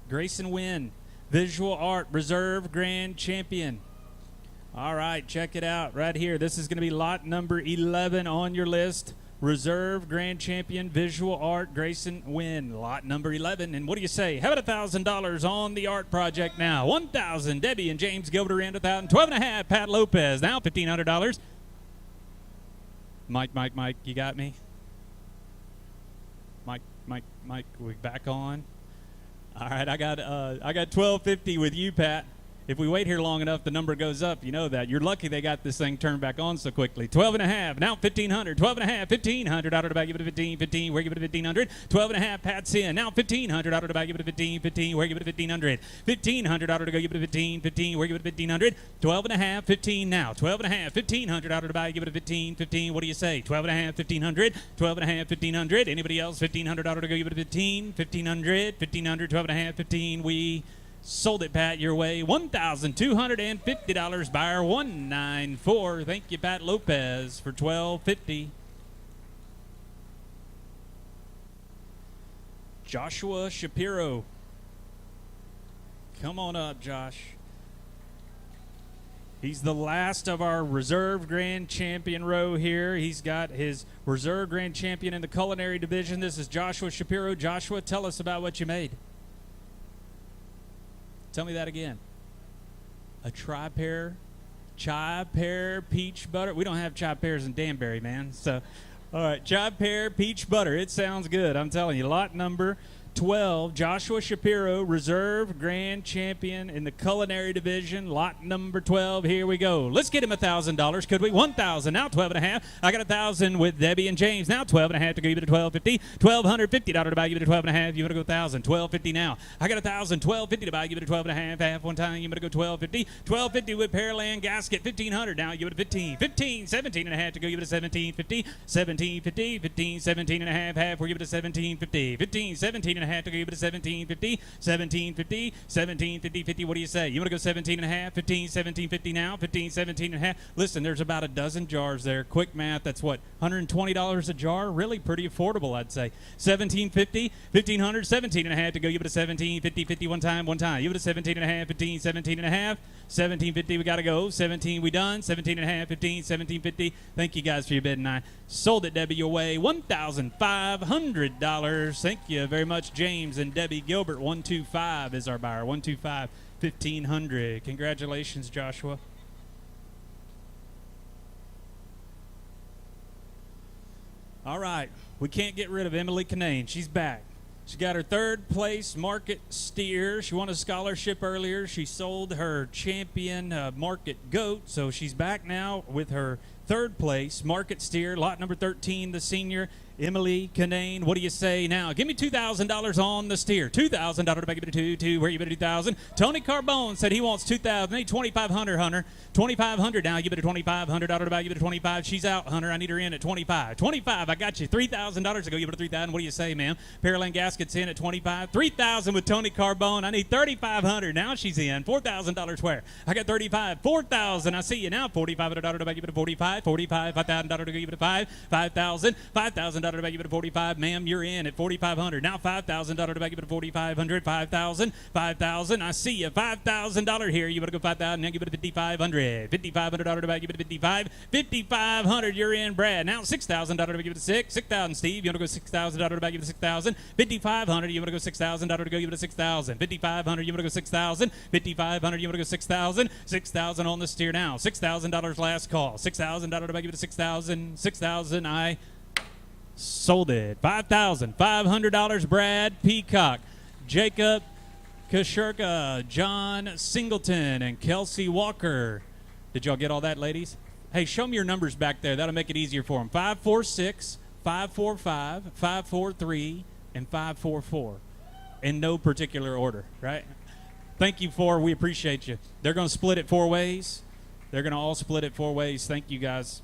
Grayson Wynn, Visual Art Reserve Grand Champion. All right, check it out right here. This is going to be lot number 11 on your list. Reserve Grand Champion Visual Art Grayson Wynn, lot number 11. And what do you say? How about $1,000 on the art project now? 1,000. Debbie and James Gilbert are in. 1,000. 12.5. Pat Lopez now $1,500. Mike, you got me? Mike, we back on? All right, I got $1,250 with you, Pat. If we wait here long enough, the number goes up. You know that. You're lucky they got this thing turned back on so quickly. 12.5. Now 1,500. 12.5. $1,500 to buy. Give it a 15. 15. Where give it a 1,500. 12.5. Pat's in. Now 1,500 to buy. Give it a 15. 15. Where give it a 1,500. 1,500 to go. Give it a 15. 15. Where give it a 1,500. 12.5. 15 now. 12.5. 1,500 to buy. Give it a 15. 15. What do you say? 12.5. 1,500. 12.5. 1,500. Anybody else? $1,500 to go. Give it a 15. 1,500. 1,500. 12.5. 15. We sold it, Pat, your way. $1,250. Buyer 194. Thank you, Pat Lopez, for $1,250. Joshua Shapiro. Come on up, Josh. He's the last of our Reserve Grand Champion row here. He's got his Reserve Grand Champion in the culinary division. This is Joshua Shapiro. Joshua, tell us about what you made. Tell me that again. A chai pear peach butter. We don't have chai pears in Danbury, man. So, all right, chai pear peach butter. It sounds good. I'm telling you. Lot number 12, Joshua Shapiro, Reserve Grand Champion in the culinary division. Lot number 12. Here we go. Let's get him $1,000. Could we? 1,000. Now 12.5. I got 1,000 with Debbie and James. Now 12.5 to give it a 12.50. $1,250 to buy. Give it a 12.5. You want to go 1,000. 12.50 now. I got 1,000. 12.50 to buy. Give it a 12.5. Half one time. You want to go 12.50. 12.50 with Pearland gasket. 1,500 now. Give it a 15. 15. 17.5 to go. Give it a 17.50. 17.50. 15. 17.5. Half. We give it a 17.50. 15. 17.5 to give it a 17.50. 17.50. 17.50. 50. What do you say? You want to go 17.5. 15. 17.50 now. 15. 17.5. Listen, there's about a dozen jars there. Quick math. That's what? $120 a jar. Really pretty affordable, I'd say. 17.50. 1,500. 17.5 to go. Give it a 17.50. 50. One time. Give it a 17.5. 15. 17.5. 17.50. We got to go. 17. We done. 17.5. 15. 17.50. Thank you guys for your bid, and I sold it, Debbie, your way. $1,500. Thank you very much, James and Debbie Gilbert. 125 is our buyer. 125. 1,500. Congratulations, Joshua. All right. We can't get rid of Emily Canane. She's back. She got her third place market steer. She won a scholarship earlier. She sold her champion market goat. So she's back now with her third place market steer. Lot number 13, the senior, Emily Canane. What do you say now? Give me $2,000 on the steer. $2,000 to give it a 2. Where you bet a 2,000? Tony Carbone said he wants $2,000. I need $2,500, Hunter. $2,500 now. Give it a $2,500 to buy. Give it a 25. She's out, Hunter. I need her in at 25. 25. I got you. $3,000 to go. Give it a 3,000. What do you say, ma'am? Pearland Gaskets in at 25. 3,000 with Tony Carbone. I need $3,500. Now she's in. $4,000 where? I got 35. 4,000. I see you now. $4,500 to buy. Give it a 45. 45. $5,000 to go. Give it a 5. $5,000. $5,000 $4,000 to back, give it a 45. Ma'am, you're in at 4,500. Now $5,000 to back, give it a 4,500. 5,000, 5,000. I see you. $5,000 here. You better go 5,000. Now give it a 5,500. $5,500 to back, give it a 55. 5,500. You're in, Brad. Now $6,000 to back, give it a 6. 6,000, Steve. You want to go $6,000 to back, give it a 6,000. 5,500. You want to go $6,000 to go, give it a 6,000. 5,500. You want to go 6,000. 5,500. You want to go 6,000. 6,000 on the steer now. $6,000 last call. $6,000 to back, give it a 6,000. 6,000. I sold it. $5,500. Brad Peacock, Jacob Kashurka, John Singleton, and Kelsey Walker. Did y'all get all that, ladies? Hey, show me your numbers back there. That'll make it easier for them. 546, 545, 543, and 544. In no particular order, right? Thank you, four. We appreciate you. They're going to split it 4 ways. They're going to all split it 4 ways. Thank you, guys.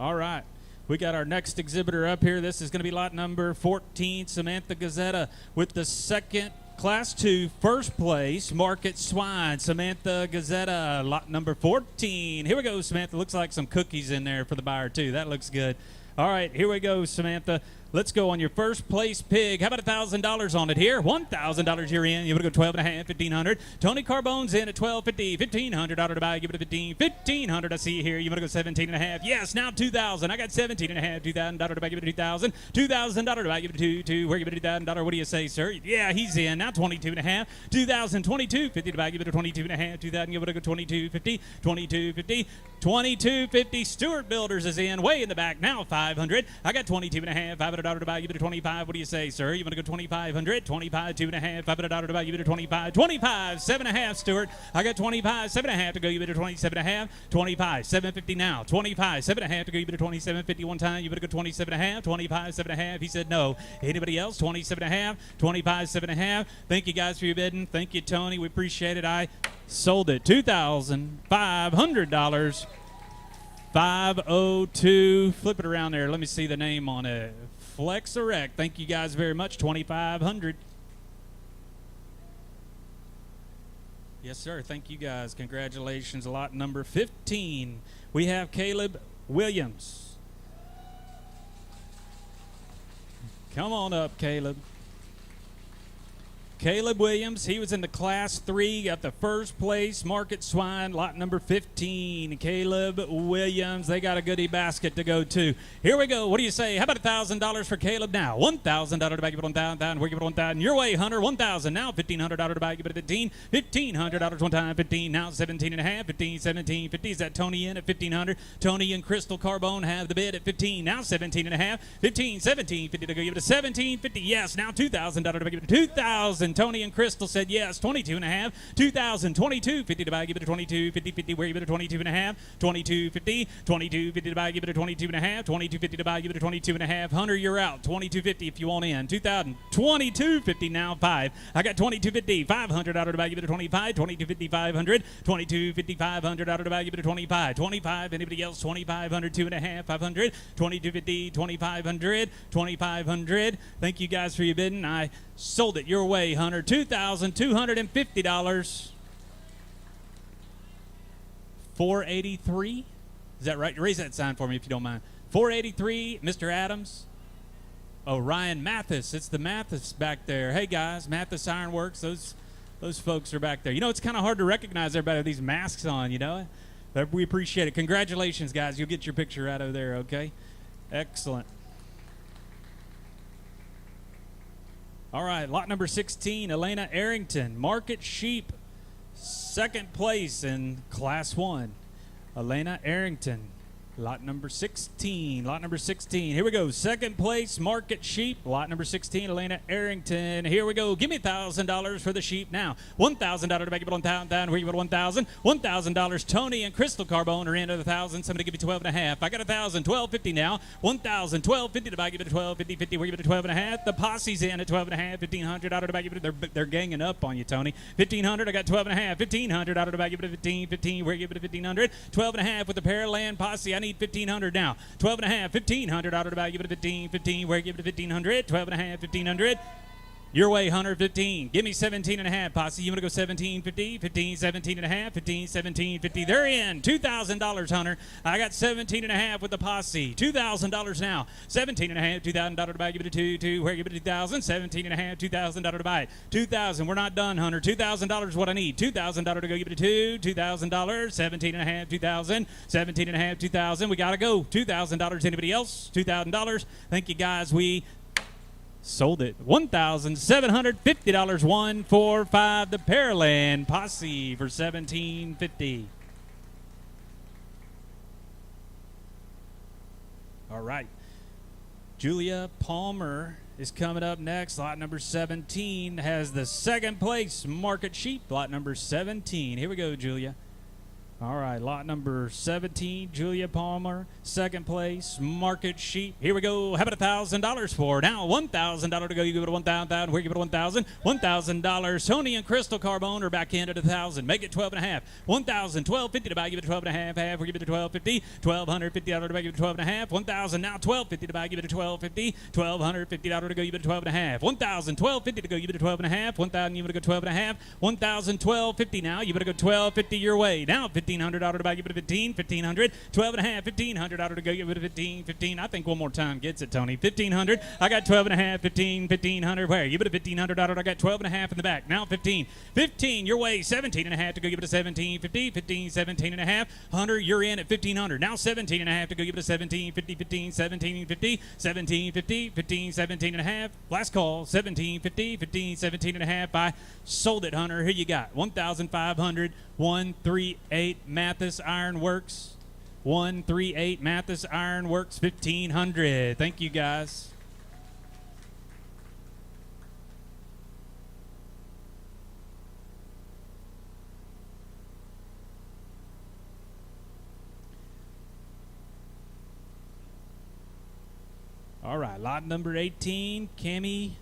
All right. We got our next exhibitor up here. This is going to be lot number 14, Samantha Gazetta, with the second Class 2 first place market swine. Samantha Gazetta, lot number 14. Here we go, Samantha. Looks like some cookies in there for the buyer, too. That looks good. All right, here we go, Samantha. Let's go on your first place pig. How about $1,000 on it here? $1,000 you're in. You want to go 12 and a half, 1,500. Tony Carbone's in at 12.50. $1,500 to buy. Give it a 15. 1,500. I see you here. You want to go 17 and a half. Yes, now 2,000. I got 17 and a half. $2,000 to buy. Give it a 2,000. $2,000 to buy. Give it a 2. Where give it a $2,000? What do you say, sir? Yeah, he's in. Now 22 and a half. 2,000. 22.50 to buy. Give it a 22 and a half. 2,000. Give it a 22.50. 22.50. 22.50. Stewart Builders is in. Way in the back. Now 500. I got 22 and a half. $500 to buy. Give it a 25. What do you say, sir? You want to go 2,500? 25, 2 and a half. $500 to buy. Give it a 25. 25, 7 and a half, Stewart. I got 25, 7 and a half to go. Give it a 27 and a half. 25, 750 now. 25, 7 and a half to go. Give it a 27.50 one time. You better go 27 and a half. 25, 7 and a half. He said no. Anybody else? 27 and a half. 25, 7 and a half. Thank you guys for your bidding. Thank you, Tony. We appreciate it. I sold it. $2,500. 502. Flip it around there. Let me see the name on it. Flex Erect. Thank you guys very much. 2,500. Yes, sir. Thank you guys. Congratulations. Lot number 15. We have Caleb Williams. Come on up, Caleb. Caleb Williams, he was in the Class 3, got the first place market swine, lot number 15. Caleb Williams, they got a goodie basket to go to. Here we go. What do you say? How about $1,000 for Caleb now? $1,000 to back, give it 1,000. We're giving it 1,000. Your way, Hunter. 1,000 now. $1,500 to back, give it 15. $1,500 one time. 15 now. 17 and a half. 15, 17, 50. Is that Tony in at 1,500? Tony and Crystal Carbone have the bid at 15 now. 17 and a half. 15, 17, 50 to go. Give it a 17, 50. Yes. Now $2,000 to back, give it 2,000. Tony and Crystal said yes. 22 and a half. 2,000. 22, 50 to buy. Give it a 22, 50, 50. Where give it a 22 and a half. 22, 50. 22, 50 to buy. Give it a 22 and a half. 22, 50 to buy. Give it a 22 and a half. Hunter, you're out. 22, 50 if you want in. 2,000. 22, 50 now. 5. I got 22, 50. $500 to buy. Give it a 25. 22, 50. 500. 22, 50. $500 to buy. Give it a 25. 25. Anybody else? 2,500. 2 and a half. 500. 22, 50. 2,500. 2,500. Thank you guys for your bidding. I sold it your way, Hunter. $2,250. 483. Is that right? Raise that sign for me if you don't mind. 483. Mr. Adams. Oh, Ryan Mathis. It's the Mathis back there. Hey guys, Mathis Ironworks. Those folks are back there. You know, it's kind of hard to recognize everybody with these masks on. You know, but we appreciate it. Congratulations, guys. You'll get your picture out of there. Okay. Excellent. All right, lot number 16, Elena Arrington, Market Sheep, second place in Class 1. Elena Arrington, lot number 16. Lot number 16. Here we go. Second place, Market Sheep. Lot number 16, Elena Arrington. Here we go. Give me $1,000 for the sheep now. $1,000 to back it on down. Where you got 1,000? $1,000. Tony and Crystal Carbone are in at 1,000. Somebody give me 12 and a half. I got 1,000. 12.50 now. 1,000. 12.50 to buy. Give it a 12.50. 50. Where you got a 12 and a half? The posse's in at 12 and a half. $1,500 to buy. Give it. They're ganging up on you, Tony. 1,500. I got 12 and a half. $1,500 to buy. Give it a 15. 15. Where you give it a 1,500? 12 and a half with the Pearland posse. I need 1,500 now. 12 and a half. $1,500 to buy. Give it a 15. 15. Where you give it a 1,500? 12 and a half. 1,500. Your way, Hunter, 15. Give me 17 and a half, Posse. You want to go 17.50? 15, 17 and a half, 15, 17.50. They're in. $2,000, Hunter. I got 17 and a half with the Posse. $2,000 now. 17 and a half, $2,000 to buy. Give it a 2. Where? Give it a 2,000. 17 and a half, $2,000 to buy. 2,000. We're not done, Hunter. $2,000 is what I need. $2,000 to go. Give it a 2. $2,000. 17 and a half, 2,000. 17 and a half, 2,000. We got to go. $2,000. Anybody else? $2,000. Thank you, guys. We sold it. $1,750. 145. The Pearland Posse for $1,750. All right. Julia Palmer is coming up next. Lot number 17 has the second place market sheep. Lot number 17. Here we go, Julia. All right, lot number 17, Julia Palmer, second place, market sheep. Here we go. How about $1,000 for now? $1,000 to go. You give it a 1,000. Where you give it a 1,000? $1,000. Tony and Crystal Carbone are back in at 1,000. Make it 12 and a half. 1,000. 12.50 to buy. Give it a 12 and a half. Half. We give it a 12.50. $1,250 to buy. Give it a 12 and a half. 1,000 now. 12.50 to buy. Give it a 12.50. $1,250 to go. Give it a 12 and a half. 1,000. 12.50 to go. Give it a 12 and a half. 1,000. You better go 12 and a half. 1,000. 12.50 now. You better go 12.50 your way. Now $1,500 to buy. Give it a 15. 1,500. 12 and a half. $1,500 to go. Give it a 15. 15. I think one more time gets it, Tony. 1,500. I got 12 and a half. 15. 1,500. Where? Give it a $1,500. I got 12 and a half in the back. Now 15. 15. Your way. 17 and a half to go. Give it a 17.50. 15. 17 and a half. Hunter, you're in at 1,500. Now 17 and a half to go. Give it a 17.50. 15. 17.50. 17.50. 15. 17 and a half. Last call. 17.50. 15. 17 and a half. I sold it, Hunter. Here you got 1,500. 138 Mathis Iron Works. 138 Mathis Iron Works. 1,500. Thank you, guys. All right, lot number 18, Cammie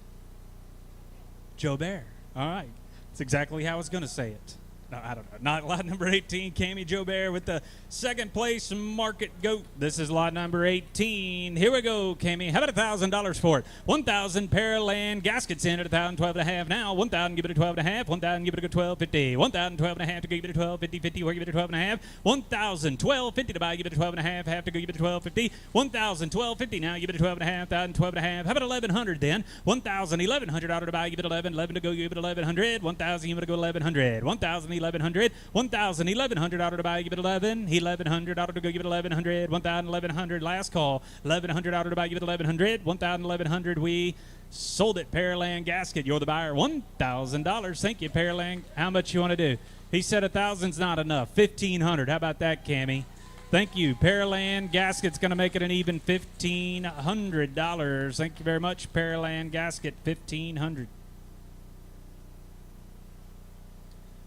Jobert. All right, that's exactly how I was going to say it. No, I don't know. Not lot number 18, Cammie Jobert with the second place market goat. This is lot number 18. Here we go, Cammie. How about $1,000 for it? 1,000 Pearland gaskets in at 1,000, 12 and a half now. 1,000, give it a 12 and a half. 1,000, give it a 12.50. 1,000, 12 and a half to go, give it a 12.50. 50, where give it a 12 and a half. 1,000, 12.50 to buy, give it a 12 and a half. Half to go, give it a 12.50. 1,000, 12.50 now, give it a 12 and a half. 1,000, 12 and a half. How about 1,100 then? 1,000, $1,100 to buy, give it 11. 11 to go, give it 1,100. 1,000, give it a go 1,100. 1,000, 1,100. 1,000, $1,100 to buy, give it 11. $1,100 to go, give it 1,100. 1,000, 1,100. Last call. $1,100 to buy, give it 1,100. 1,000, 1,100. We sold it. Pearland gasket. You're the buyer. $1,000. Thank you, Pearland. How much you want to do? He said 1,000's not enough. 1,500. How about that, Cammie? Thank you. Pearland gasket's going to make it an even $1,500. Thank you very much, Pearland gasket. 1,500.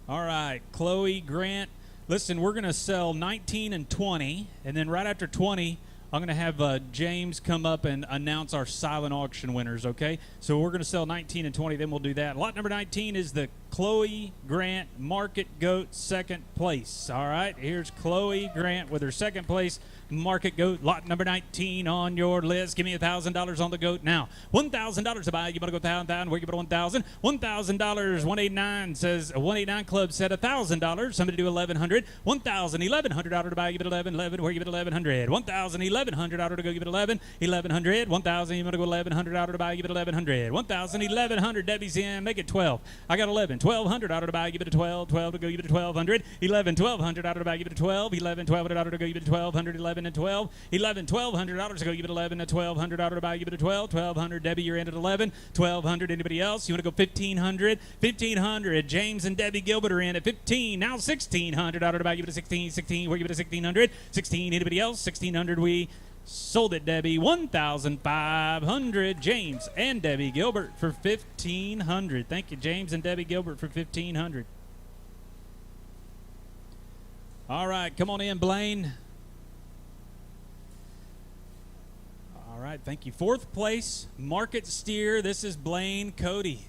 All right, Chloe Grant. Listen, we're going to sell 19 and 20, and then right after 20, I'm going to have James come up and announce our silent auction winners, okay? So we're going to sell 19 and 20, then we'll do that. Lot number 19 is the Chloe Grant Market Goat second place. All right, here's Chloe Grant with her second place Market Goat. Lot number 19 on your list. Give me $1,000 on the goat now. $1,000 to buy. You want to go 1,000. Where you put 1,000? $1,000. 189 says 189 Club said $1,000. Somebody do 1,100. 1,000. $1,100 to buy. Give it 11. 11. Where you give it 1,100? 1,000. $1,100 to go. Give it 11. 1,100. 1,000. You want to go 1,100 to buy. Give it 1,100. 1,000. 1,100. Debbie's in. Make it 12. I got 11. 1,200 to buy. Give it a 12. 12 to go. Give it a 1,200. 11. 1,200 to buy. Give it a 12. 11. 1,200 to go. Give it a 1,200. 11 and 12. 11. $1,200 to go. Give it 11. A $1,200 to buy. Give it a 12. 1,200. Debbie, you're in at 11. 1,200. Anybody else? You want to go 1,500? 1,500. James and Debbie Gilbert are in at 15. Now $1,600 to buy. Give it a 16. 16. We'll give it a 1,600. 16. Anybody else? 1,600. We sold it, Debbie. 1,500. James and Debbie Gilbert for 1,500. Thank you, James and Debbie Gilbert, for 1,500. All right, come on in, Blaine. All right, thank you. Fourth place, market steer. This is Blaine Cody.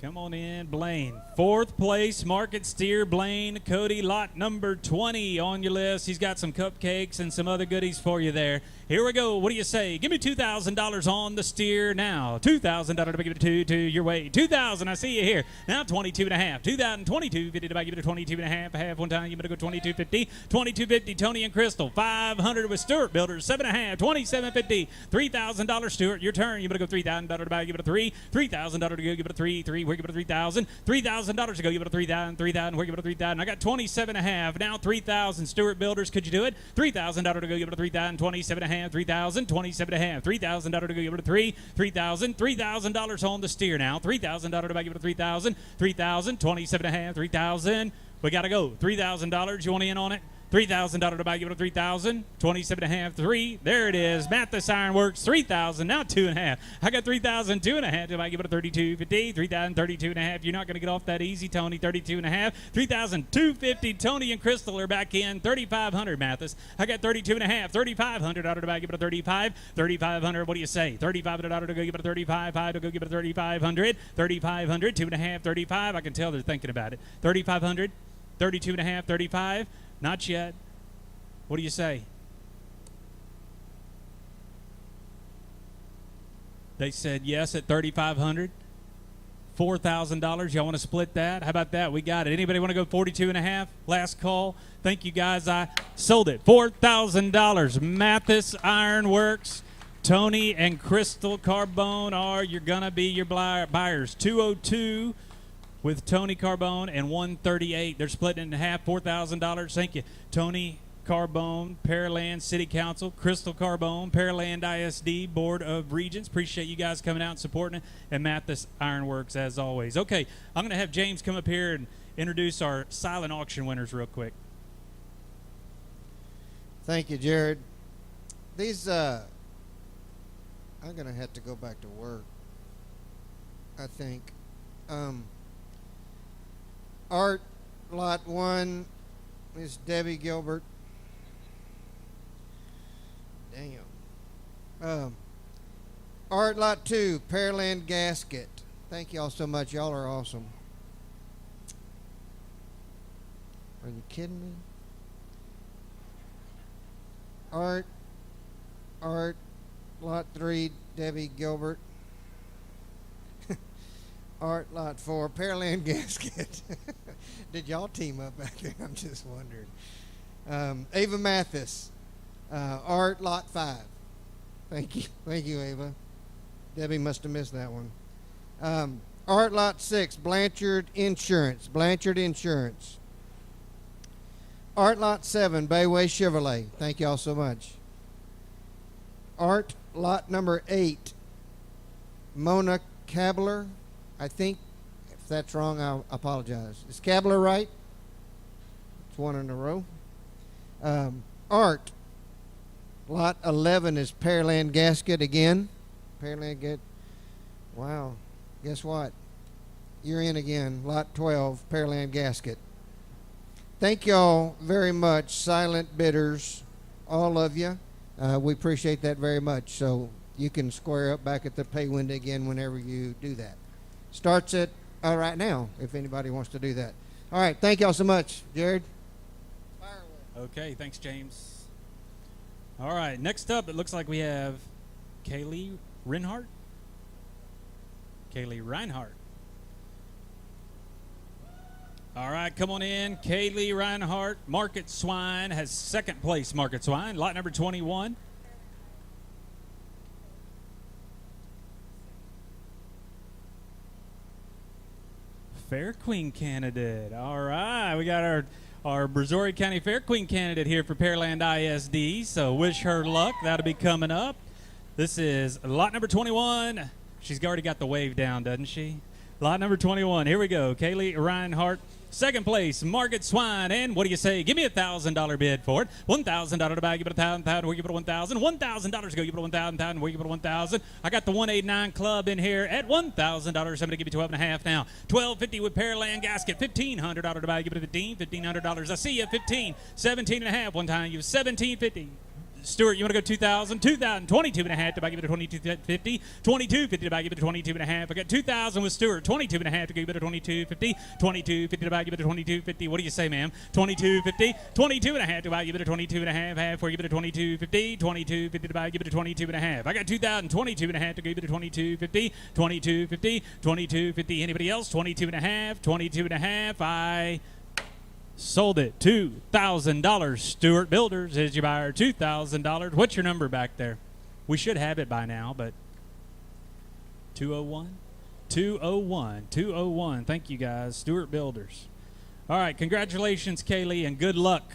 Come on in, Blaine. Fourth place, market steer, Blaine. Cody, lot number 20 on your list. He's got some cupcakes and some other goodies for you there. Here we go. What do you say? Give me $2,000 on the steer now. $2,000 to give it to your way. $2,000. I see you here. Now 22.5. $2,022.50 to give it a 22.5. Half one time. You better go 22.50. 22.50. Tony and Crystal. $500 with Stewart Builders. 7.5. 27.50. $3,000 Stewart. Your turn. You better go $3,000 to buy. Give it a 3. $3,000 to go. Give it a 3. 3. Where give it a 3,000. $3,000 to go. Give it a 3,000. 3,000. Where give it a 3,000. I got 27.5. Now 3,000. Stewart Builders. Could you do it? $3,000 to go. Give it a 3,000. 27.5. 3,000, 27.5, $3,000 to go, give it a 3, $3,000, $3,000 on the steer now, $3,000 to buy, give it a 3,000, 3,000, 27.5, 3,000. We got to go. $3,000. You want in on it? $3,000 to buy, give it a 3,000, 27.5, 3. There it is. Mathis Ironworks, 3,000. Now 2.5. I got 3,000, 2.5 to buy, give it a 32.50, 3,000, 32.5. You're not going to get off that easy, Tony. 32.5, 3,250. Tony and Crystal are back in. 3,500, Mathis. I got 32.5, 3,500 to buy, give it a 35, 3,500. What do you say? $3,500 to go, give it a 35, 5 to go, give it a 3,500, 3,500, 2.5, 35. I can tell they're thinking about it. 3,500, 32.5, 35. Not yet. What do you say? They said yes at $3,500. $4,000. Y'all want to split that? How about that? We got it. Anybody want to go 42.5? Last call. Thank you, guys. I sold it. $4,000. Mathis Ironworks. Tony and Crystal Carbone are you're gonna be your buyers. 202. With Tony Carbone and 138. They're splitting it in half, $4,000. Thank you. Tony Carbone, Pearland City Council, Crystal Carbone, Pearland ISD Board of Regents. Appreciate you guys coming out and supporting it. And Mathis Ironworks, as always. Okay, I'm going to have James come up here and introduce our silent auction winners real quick. Thank you, Jared. These, I'm going to have to go back to work, I think. Art Lot 1 is Debbie Gilbert. Damn. Art Lot 2, Pearland Gasket. Thank y'all so much. Y'all are awesome. Are you kidding me? Art Lot 3, Debbie Gilbert. Art Lot 4, Pearland Gasket. Did y'all team up back there? I'm just wondering. Ava Mathis, Art Lot 5. Thank you, Ava. Debbie must have missed that one. Art Lot 6, Blanchard Insurance. Art Lot 7, Bayway Chevrolet. Thank y'all so much. Art Lot number 8, Mona Cabler. I think if that's wrong, I apologize. Is Cabler right? It's one in a row. Art. Lot 11 is Pearland Gasket again. Pearland Gasket. Wow. Guess what? You're in again. Lot 12, Pearland Gasket. Thank y'all very much, silent bidders, all of you. We appreciate that very much. So you can square up back at the pay window again whenever you do that. Starts at right now, if anybody wants to do that. All right, thank y'all so much. Jared? Fire away. Okay, thanks, James. All right, next up, it looks like we have Kaylee Reinhardt. All right, come on in. Kaylee Reinhardt. Market Swine has second place, Market Swine. Lot number 21. Fair Queen candidate. All right, we got our Brazoria County Fair Queen candidate here for Pearland ISD, so wish her luck. That'll be coming up. This is lot number 21. She's already got the wave down, doesn't she? Lot number 21. Here we go. Kaylee Reinhardt. Second place, Market Swine. And what do you say? Give me a $1,000 bid for it. $1,000 to buy. Give it a $1,000. We give it a $1,000. $1,000 to go. Give it a $1,000. We give it a $1,000. I got the 189 Club in here at $1,000. I'm going to give you 12.5 now. $1,250 with Pearland Gasket. $1,500 to buy. Give it a $1,500. I see you. 15. 17.5. One time you $1,750. Stuart, you want to go 2,000? 2,000, 22 and a half to buy, give it a 22.50. 22.50 to buy, give it a 22 and a half. I got 2,000 with Stuart. 22 and a half to give it a 22.50. 22.50 to buy, give it a 22.50. What do you say, ma'am? 22.50. 22 and a half to buy, give it a 22 and a half. Halfway, give it a 22.50. 22.50 to buy, give it a 22 and a half. I got 2,000. 22 and a half to give it a 22.50. 22.50. 22.50. Anybody else? 22 and a half. 22 and a half. I sold it. $2,000. Stewart Builders is your buyer. $2,000. What's your number back there? We should have it by now, but 201? 201. 201. Thank you, guys. Stewart Builders. All right. Congratulations, Kaylee, and good luck.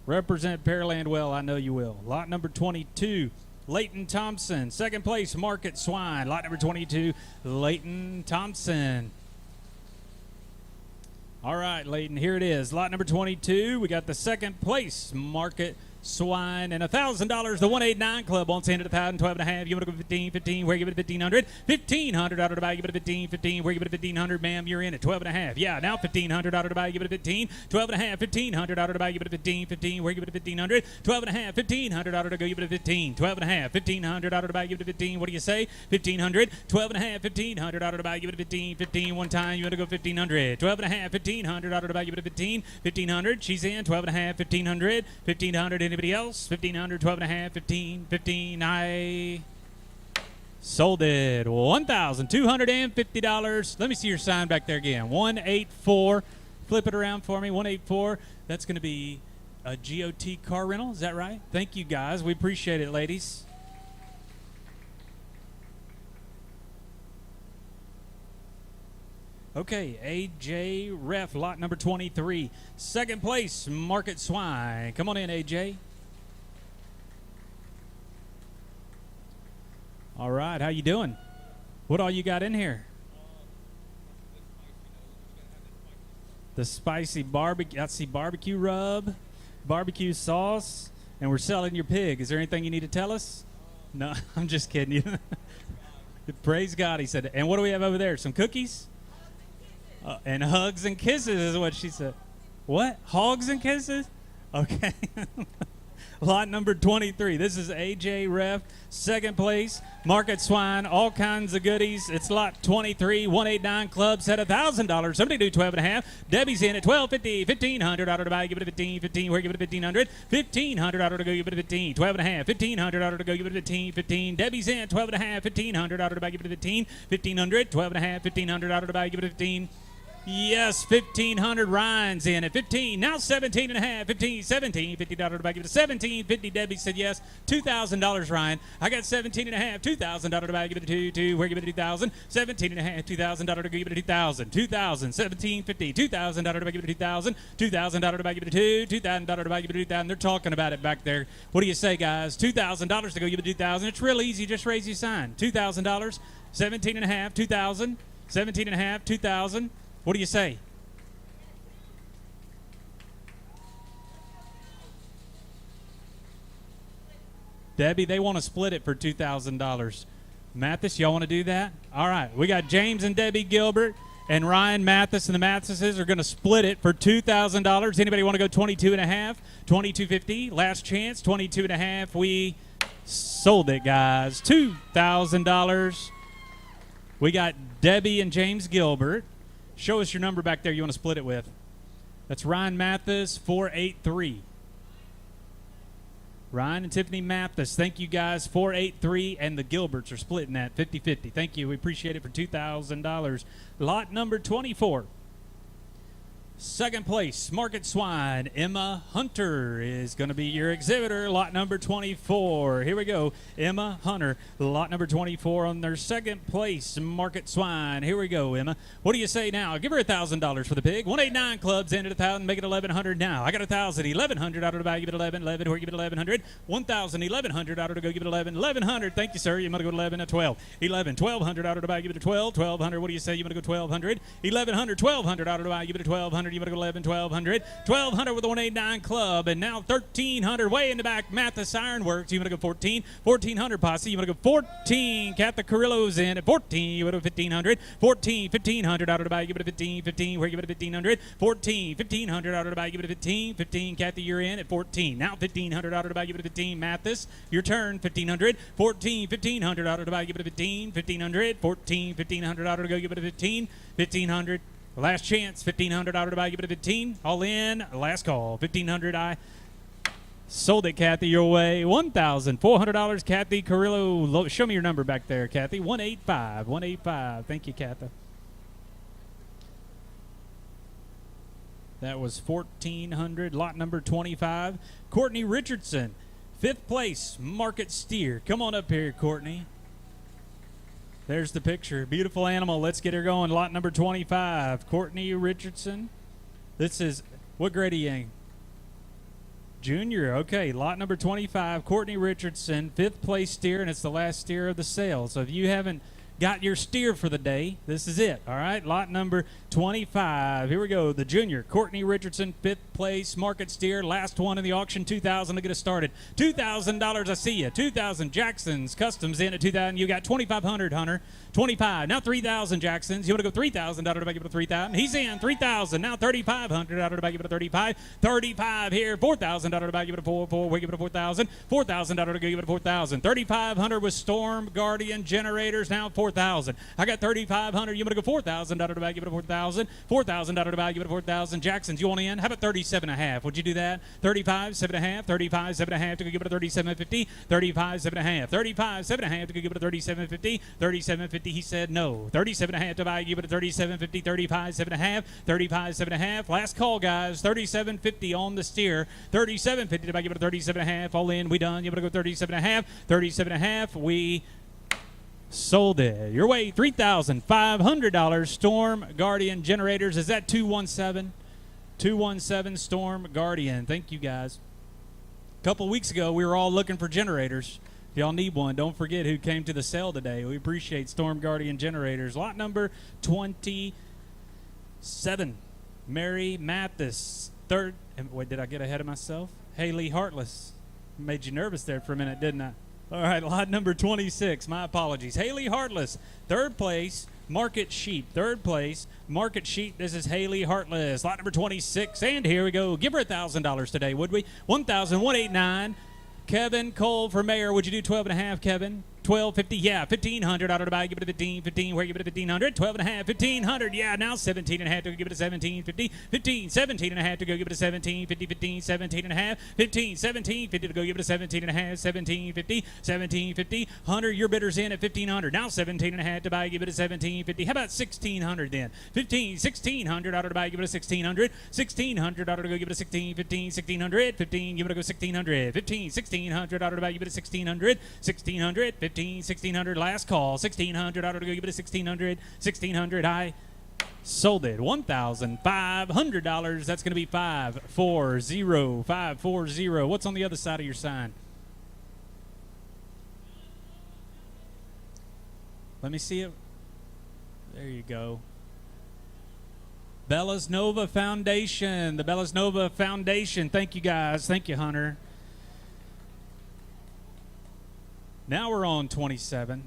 Represent Pearland well. I know you will. Lot number 22, Leighton Thompson. Second place, Market Swine. Lot number 22, Leighton Thompson. All right, Leighton, here it is. Lot number 22, we got the second place, Market Swine, and $1,000. The 189 Club wants in at 1,000, 12 and a half. You want to go 15, 15, where you give it 1,500? 1,500 out of the bag, give it a 15, 15, where you give it 1,500, ma'am, you're in at 12 and a half. Yeah, now 1,500 out of the bag, give it a 15, 12 and a half, 1,500 out of the bag, give it a 15, 15, where you give it a 1,500, 12 and a half, 1,500 out of the go, give it a 15, 12 and a half, 1,500 out of the bag, give it a 15, what do you say? 1,500, 12 and a half, 1,500 out of the bag, give it a 15, 15, one time, you want to go 1,500, 12 and a half, 1,500 out of the bag, give it a 15, 1,500, she's in, 12 and a half, 1,500, 1,500, anybody else? 1,500, 12 and a half, 15, 15, I sold it. $1,250. Let me see your sign back there again. 184. Flip it around for me. 184. That's going to be a GOT car rental. Is that right? Thank you, guys. We appreciate it, ladies. Okay, AJ Ref, lot number 23. Second place, Market Swine. Come on in, AJ. All right, how you doing? What all you got in here? The spicy barbecue. I see barbecue rub, barbecue sauce, and we're selling your pig. Is there anything you need to tell us? No, I'm just kidding you. Praise God, he said. And what do we have over there? Some cookies? And hugs and kisses is what she said. What? Hogs and kisses? Okay. Lot number 23. This is AJ Ref. Second place, Market Swine. All kinds of goodies. It's lot 23. 189 Club set $1,000. Somebody do 12 and a half. Debbie's in at 12.50. 1,500 out of the buy. Give it a 15. 15. Where give it a 1,500. 1,500 out of the go. Give it a 15. 12 and a half. 1,500 out of the go. Give it a 15. 15. Debbie's in 12 and a half. 1,500 out of the buy. Give it a 15. 1,500. 12 and a half. 1,500 out of the buy. Give it a 15. Yes, 1,500. Ryan's in at 15. Now 17 and a half. 15, 17. $50 to buy. Give it a 17. 50. Debbie said yes. $2,000, Ryan. I got 17 and a half. $2,000 to buy. Give it a 2. Where give it a 2,000? 17 and a half. $2,000 to give it a 2,000. 2,000. 1750. $2,000 to buy. Give it a 2,000. $2,000 to buy. Give it a 2. $2,000 to buy. Give it a 2,000. They're talking about it back there. What do you say, guys? $2,000 to go. Give it a 2,000. It's real easy. Just raise your sign. $2,000. 17 and a half. 2,000. 17 and a half. 2,000. What do you say? Debbie, they want to split it for $2,000. Mathis, y'all want to do that? All right. We got James and Debbie Gilbert and Ryan Mathis, and the Mathises are going to split it for $2,000. Anybody want to go 22 and a half? 22.50. Last chance. 22 and a half. We sold it, guys. $2,000. We got Debbie and James Gilbert. Show us your number back there you want to split it with. That's Ryan Mathis, 483. Ryan and Tiffany Mathis, thank you guys, 483, and the Gilberts are splitting that 50-50. Thank you. We appreciate it for $2,000. Lot number 24. Second place, Market Swine. Emma Hunter is going to be your exhibitor. Lot number 24. Here we go. Emma Hunter. Lot number 24 on their second place, Market Swine. Here we go, Emma. What do you say now? Give her $1,000 for the pig. 189 Clubs in at 1,000. Make it 1,100 now. I got 1,000. 1,100 out of the bag. Give it 11. 11. Where give it 1,100. 1,000. 1,100 out of the go. Give it 11. 1,100. Thank you, sir. You want to go 11 at 12. 11. 1,200 out of the bag. Give it a 12. 1,200. What do you say? You want to go 1,200. 1,100. 1,200 out of the bag. Give it a 1,200. 1200. You want to go 11, 1200. 1200 with the 189 club. And now 1300 way in the back. Mathis Ironworks. You want to go 14. 1400 posse. You want to go 14. Cat the Carrillo's in at 14. You want to go 1500. 14. 1500 out of the bag. Give it a 15. 15. Where you give it a 1500. 14. 1500 out of the bag. Give it a 15. 15. Kathy, you're in at 14. Now 1500 out of the bag. Give it a 15. Mathis, your turn. 1500. 14. 1500 out of the bag. Give it a 15. 1500. 14. 1500 out of the go. Give it a 15. 1500. Last chance. 1500 out of the bag. Give it a 15. All in. Last call. 1500. I sold it, Kathy, your way. $1,400. Kathy Carrillo. Show me your number back there, Kathy. 185. 185. Thank you, Kathy. That was 1400. Lot number 25. Courtney Richardson, 5th place, market steer. Come on up here, Courtney. There's the picture. Beautiful animal. Let's get her going. Lot number 25. Courtney Richardson. This is, what grade are you in? Junior. Okay. Lot number 25. Courtney Richardson, 5th place steer, and it's the last steer of the sale. So if you haven't got your steer for the day, this is it. All right. Lot number 25. Here we go. The junior, Courtney Richardson, 5th place, market steer. Last one in the auction, $2,000 to get us started. $2,000. I see you. 2,000. Jackson's Customs in at 2,000. You got 2,500, Hunter. 25. Now 3,000. Jackson's. You want to go 3,000 out of the bag, give it a 3,000. He's in. 3,000. Now 3,500 out of the bag, give it a 35. 35 here. 4,000 out of the bag, give it a 4. 4. We give it a 4,000. 4,000 out of the go, give it a 4,000. 3,500 with Storm Guardian generators. Now 4,000. I got 3,500. You want to go 4,000 out of the bag, give it a 4,000. 4,000 out of the bag, give it a 4,000. Jackson's. You want in? How about 37.5? Would you do that? 35, 7.5. 35, 7.5 to go give it a 37.50. 35, 7.5. 35, 7.5 to go give it a 37.50. 37.50. He said no. 37.5 to buy. Give it a 37.50. 35, 7.5. 35, 7.5. Last call, guys. 37.50 on the steer. 37.50 to buy. Give it a 37.5. All in. We done. You want to go 37.5. 37.5. We sold it. Your way. $3,500. Storm Guardian generators. Is that 217? 217 Storm Guardian. Thank you, guys. A couple weeks ago, we were all looking for generators. If y'all need one, don't forget who came to the sale today. We appreciate Storm Guardian generators. Lot number 27. Mary Mathis. 3rd. Wait, did I get ahead of myself? Haley Heartless. Made you nervous there for a minute, didn't I? All right, lot number 26. My apologies. Haley Heartless. 3rd place. Market Sheep. 3rd place. Market Sheep. This is Haley Heartless. Lot number 26. And here we go. Give her $1,000 today, would we? 1,189. Kevin Cole for mayor. Would you do 12.5, Kevin? 12.50, yeah, 1,500 out of the bag, give it a 15, 15, where give it a 1,500, 12.5, 1,500, yeah, now 17.5 to go give it a 17.50, 15, 17.5 to go give it a 17.50, 15, 17.5, 15, 17.50 to go give it a 17.5, 17.50, 17.50, Hunter, your bidder's in at 1,500, now 17.5 to buy, give it a 17.50, how about 1,600 then, 15, 1,600 out of the bag, give it a 1,600, 1,600 out of the go give it a 16, 15, 1,600, 15, give it a go 1,600, 15, 1,600 out of the bag, give it a 1,600, 1,600, 15, 1,600, last call, 1,600 out of the go, give it a 1,600, 1,600, I sold it, $1,500, that's going to be 540, 540, what's on the other side of your sign? Let me see it, there you go. Bellas Nova Foundation, the Bellas Nova Foundation, thank you guys, thank you Hunter. Now we're on 27.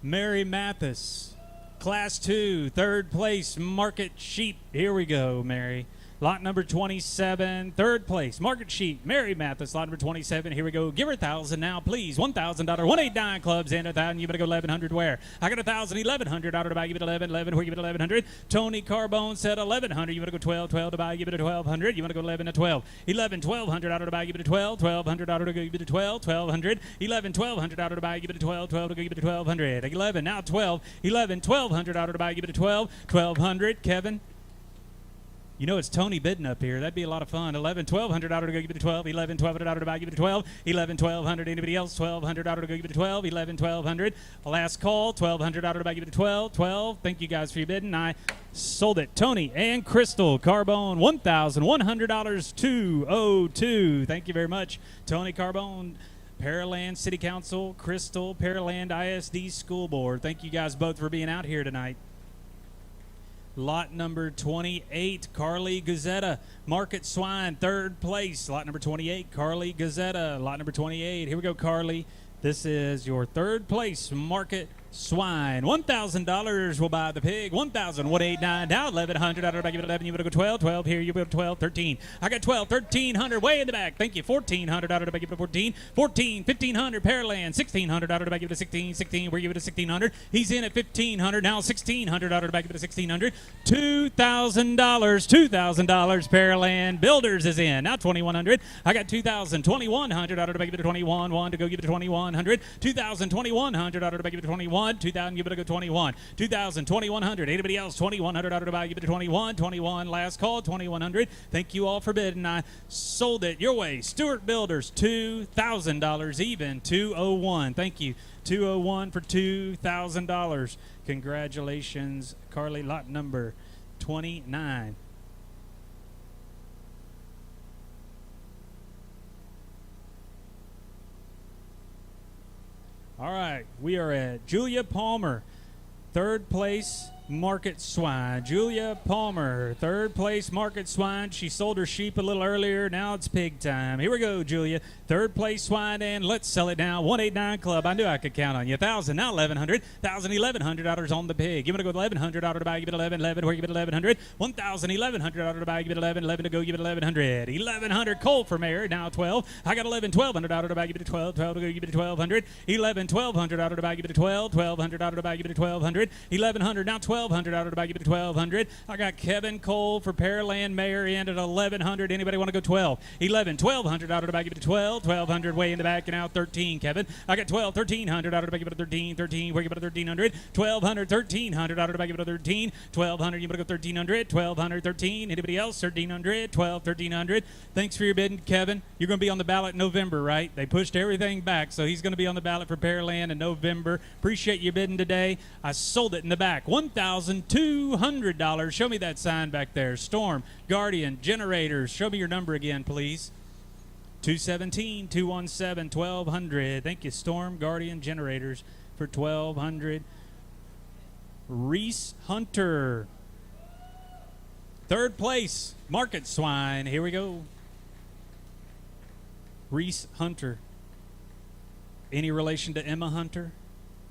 Mary Mathis, Class 2, 3rd place, Market Sheep. Here we go, Mary. Lot number 27, 3rd place, Market Sheep, Mary Mathis, lot number 27. Here we go. Give her 1,000 now, please. $1,000, 189 clubs in 1,000. You better go 1,100 where? I got 1,000, 1,100 out of the buy. Give it 11, 11. Where? Give it 1,100. Tony Carbone said 1,100. You better go 12, 12 to buy. Give it a 1,200. You want to go 11 to 12. 11, 1,200 out of the buy. Give it a 12, 1,200 out of the go. Give it a 12, 1,200. 11, 1,200 out of the buy. Give it a 12, 12 to go. Give it a 1,200. 11, now 12. 11, 1,200 out of the buy. Give it a 12, 1,200. Kevin. You know it's Tony bidding up here. That'd be a lot of fun. 11, 1,200 out of the go, give it a 12. 11, 1,200 out of the buy, give it a 12. 11, 1,200. Anybody else? 1,200 out of the go, give it a 12. 11, 1,200. Last call. 1,200 out of the buy, give it a 12. 12. Thank you guys for your bidding. I sold it. Tony and Crystal Carbone, $1,100. 202. Thank you very much, Tony Carbone. Pearland City Council, Crystal, Pearland ISD School Board. Thank you guys both for being out here tonight. Lot number 28, Carly Gazetta, Market Swine, third place. Lot number 28, Carly Gazetta. Lot number 28. Here we go, Carly. This is your third place, Market Swine. $1,000 will buy the pig. 1,189 down. 1,100 out of the back. Give it 11. You better go 12. 12 here. You better 12. 13. I got 12. 1,300 way in the back. Thank you. 1,400 out of the back. Give it 14. 14. 1,500. Pearland. 1,600 out of the back. Give it 16. 16. Where give it 1,600. He's in at 1,500 now. 1,600 out of the back. Give it 1,600. $2,000. $2,000. Pearland Builders is in now. 2,100. I got 2,000. 2,100 out of the back. Give it 21. 1 to go. Give it 2,100. 2,000. 2,100 out of the back. Give it 21. 2,000, give it a go 21. 2,000, 2,100. Anybody else? 2,100 out of the bag. Give it a 21. 21, last call, 2,100. Thank you all for bidding. I sold it your way. Stewart Builders, $2,000 even. 201. Thank you. 201 for $2,000. Congratulations, Carly. Lot number 29. All right, we are at Julia Palmer, third place, Market Swine. Julia Palmer, third place, Market Swine. She sold her sheep a little earlier. Now it's pig time. Here we go, Julia. Third place swine, and let's sell it now. 189 Club. I knew I could count on you. 1,000, now 1,100. 1,000, $1,100 on the pig. Give it a go 1,100 out of the bag. Give it 11, 11. Where give it 1,100? 1,000, 1,100 out of the bag. Give it 11, 11 to go. Give it 1,100. 1,100 Colt for Mary. Now 12. I got 11, 1,200 out of the bag. Give it 12, 12 to go. Give it 1,200. 11, 1,200 out of the bag. Give it 12, 1,200 out of the bag. Give it 1,200. 1,100 now 1,200 out of the bag. Give it 1,200. I got Kevin Cole for Pearland Mayor in at 1,100. Anybody want to go 12? 11, 1,200 out of the bag. Give it 12, 1,200 way in the back and out 13. Kevin, I got 12, 1,300 out of the bag. Give it 13, 13. Where give it 1,300? 1,200, 1,300 out of the bag. Give it 13, 1,200. You better go 1,300, 1,200, 13. Anybody else? 1,300, 12, 1,300. Thanks for your bidding, Kevin. You're going to be on the ballot in November, right? They pushed everything back, so he's going to be on the ballot for Pearland in November. Appreciate you bidding today. I sold it in the back. $1,200. Show me that sign back there. Storm, Guardian, Generators. Show me your number again, please. 217, 217, 1,200. Thank you, Storm, Guardian, Generators for 1,200. Reese Hunter. Third place, Market Swine. Here we go. Reese Hunter. Any relation to Emma Hunter?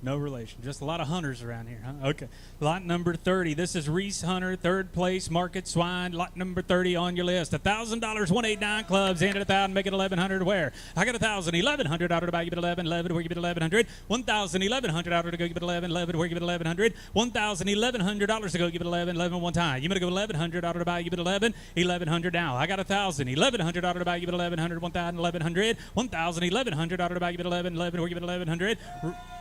No relation. Just a lot of hunters around here, huh? Okay. Lot number 30. This is Reese Hunter, third place, Market Swine. Lot number 30 on your list. $1,000, 189 clubs. And at 1,000, make it 1,100. Where? I got 1,000, 1,100 out of the bag. Give it 11, 11. Where give it 1,100? 1,000, 1,100 out of the go. Give it 11, 11. Where give it 1,100? 1,000, $1,100 to go. Give it 11, 11 one time. You better go 1,100 out of the bag. Give it 11, 1,100 now. I got 1,000, 1,100 out of the bag. Give it 1,100, 1,000, 1,100. 1,000, 1,100 out of the bag. Give it 11, 11. Where give it 1,100?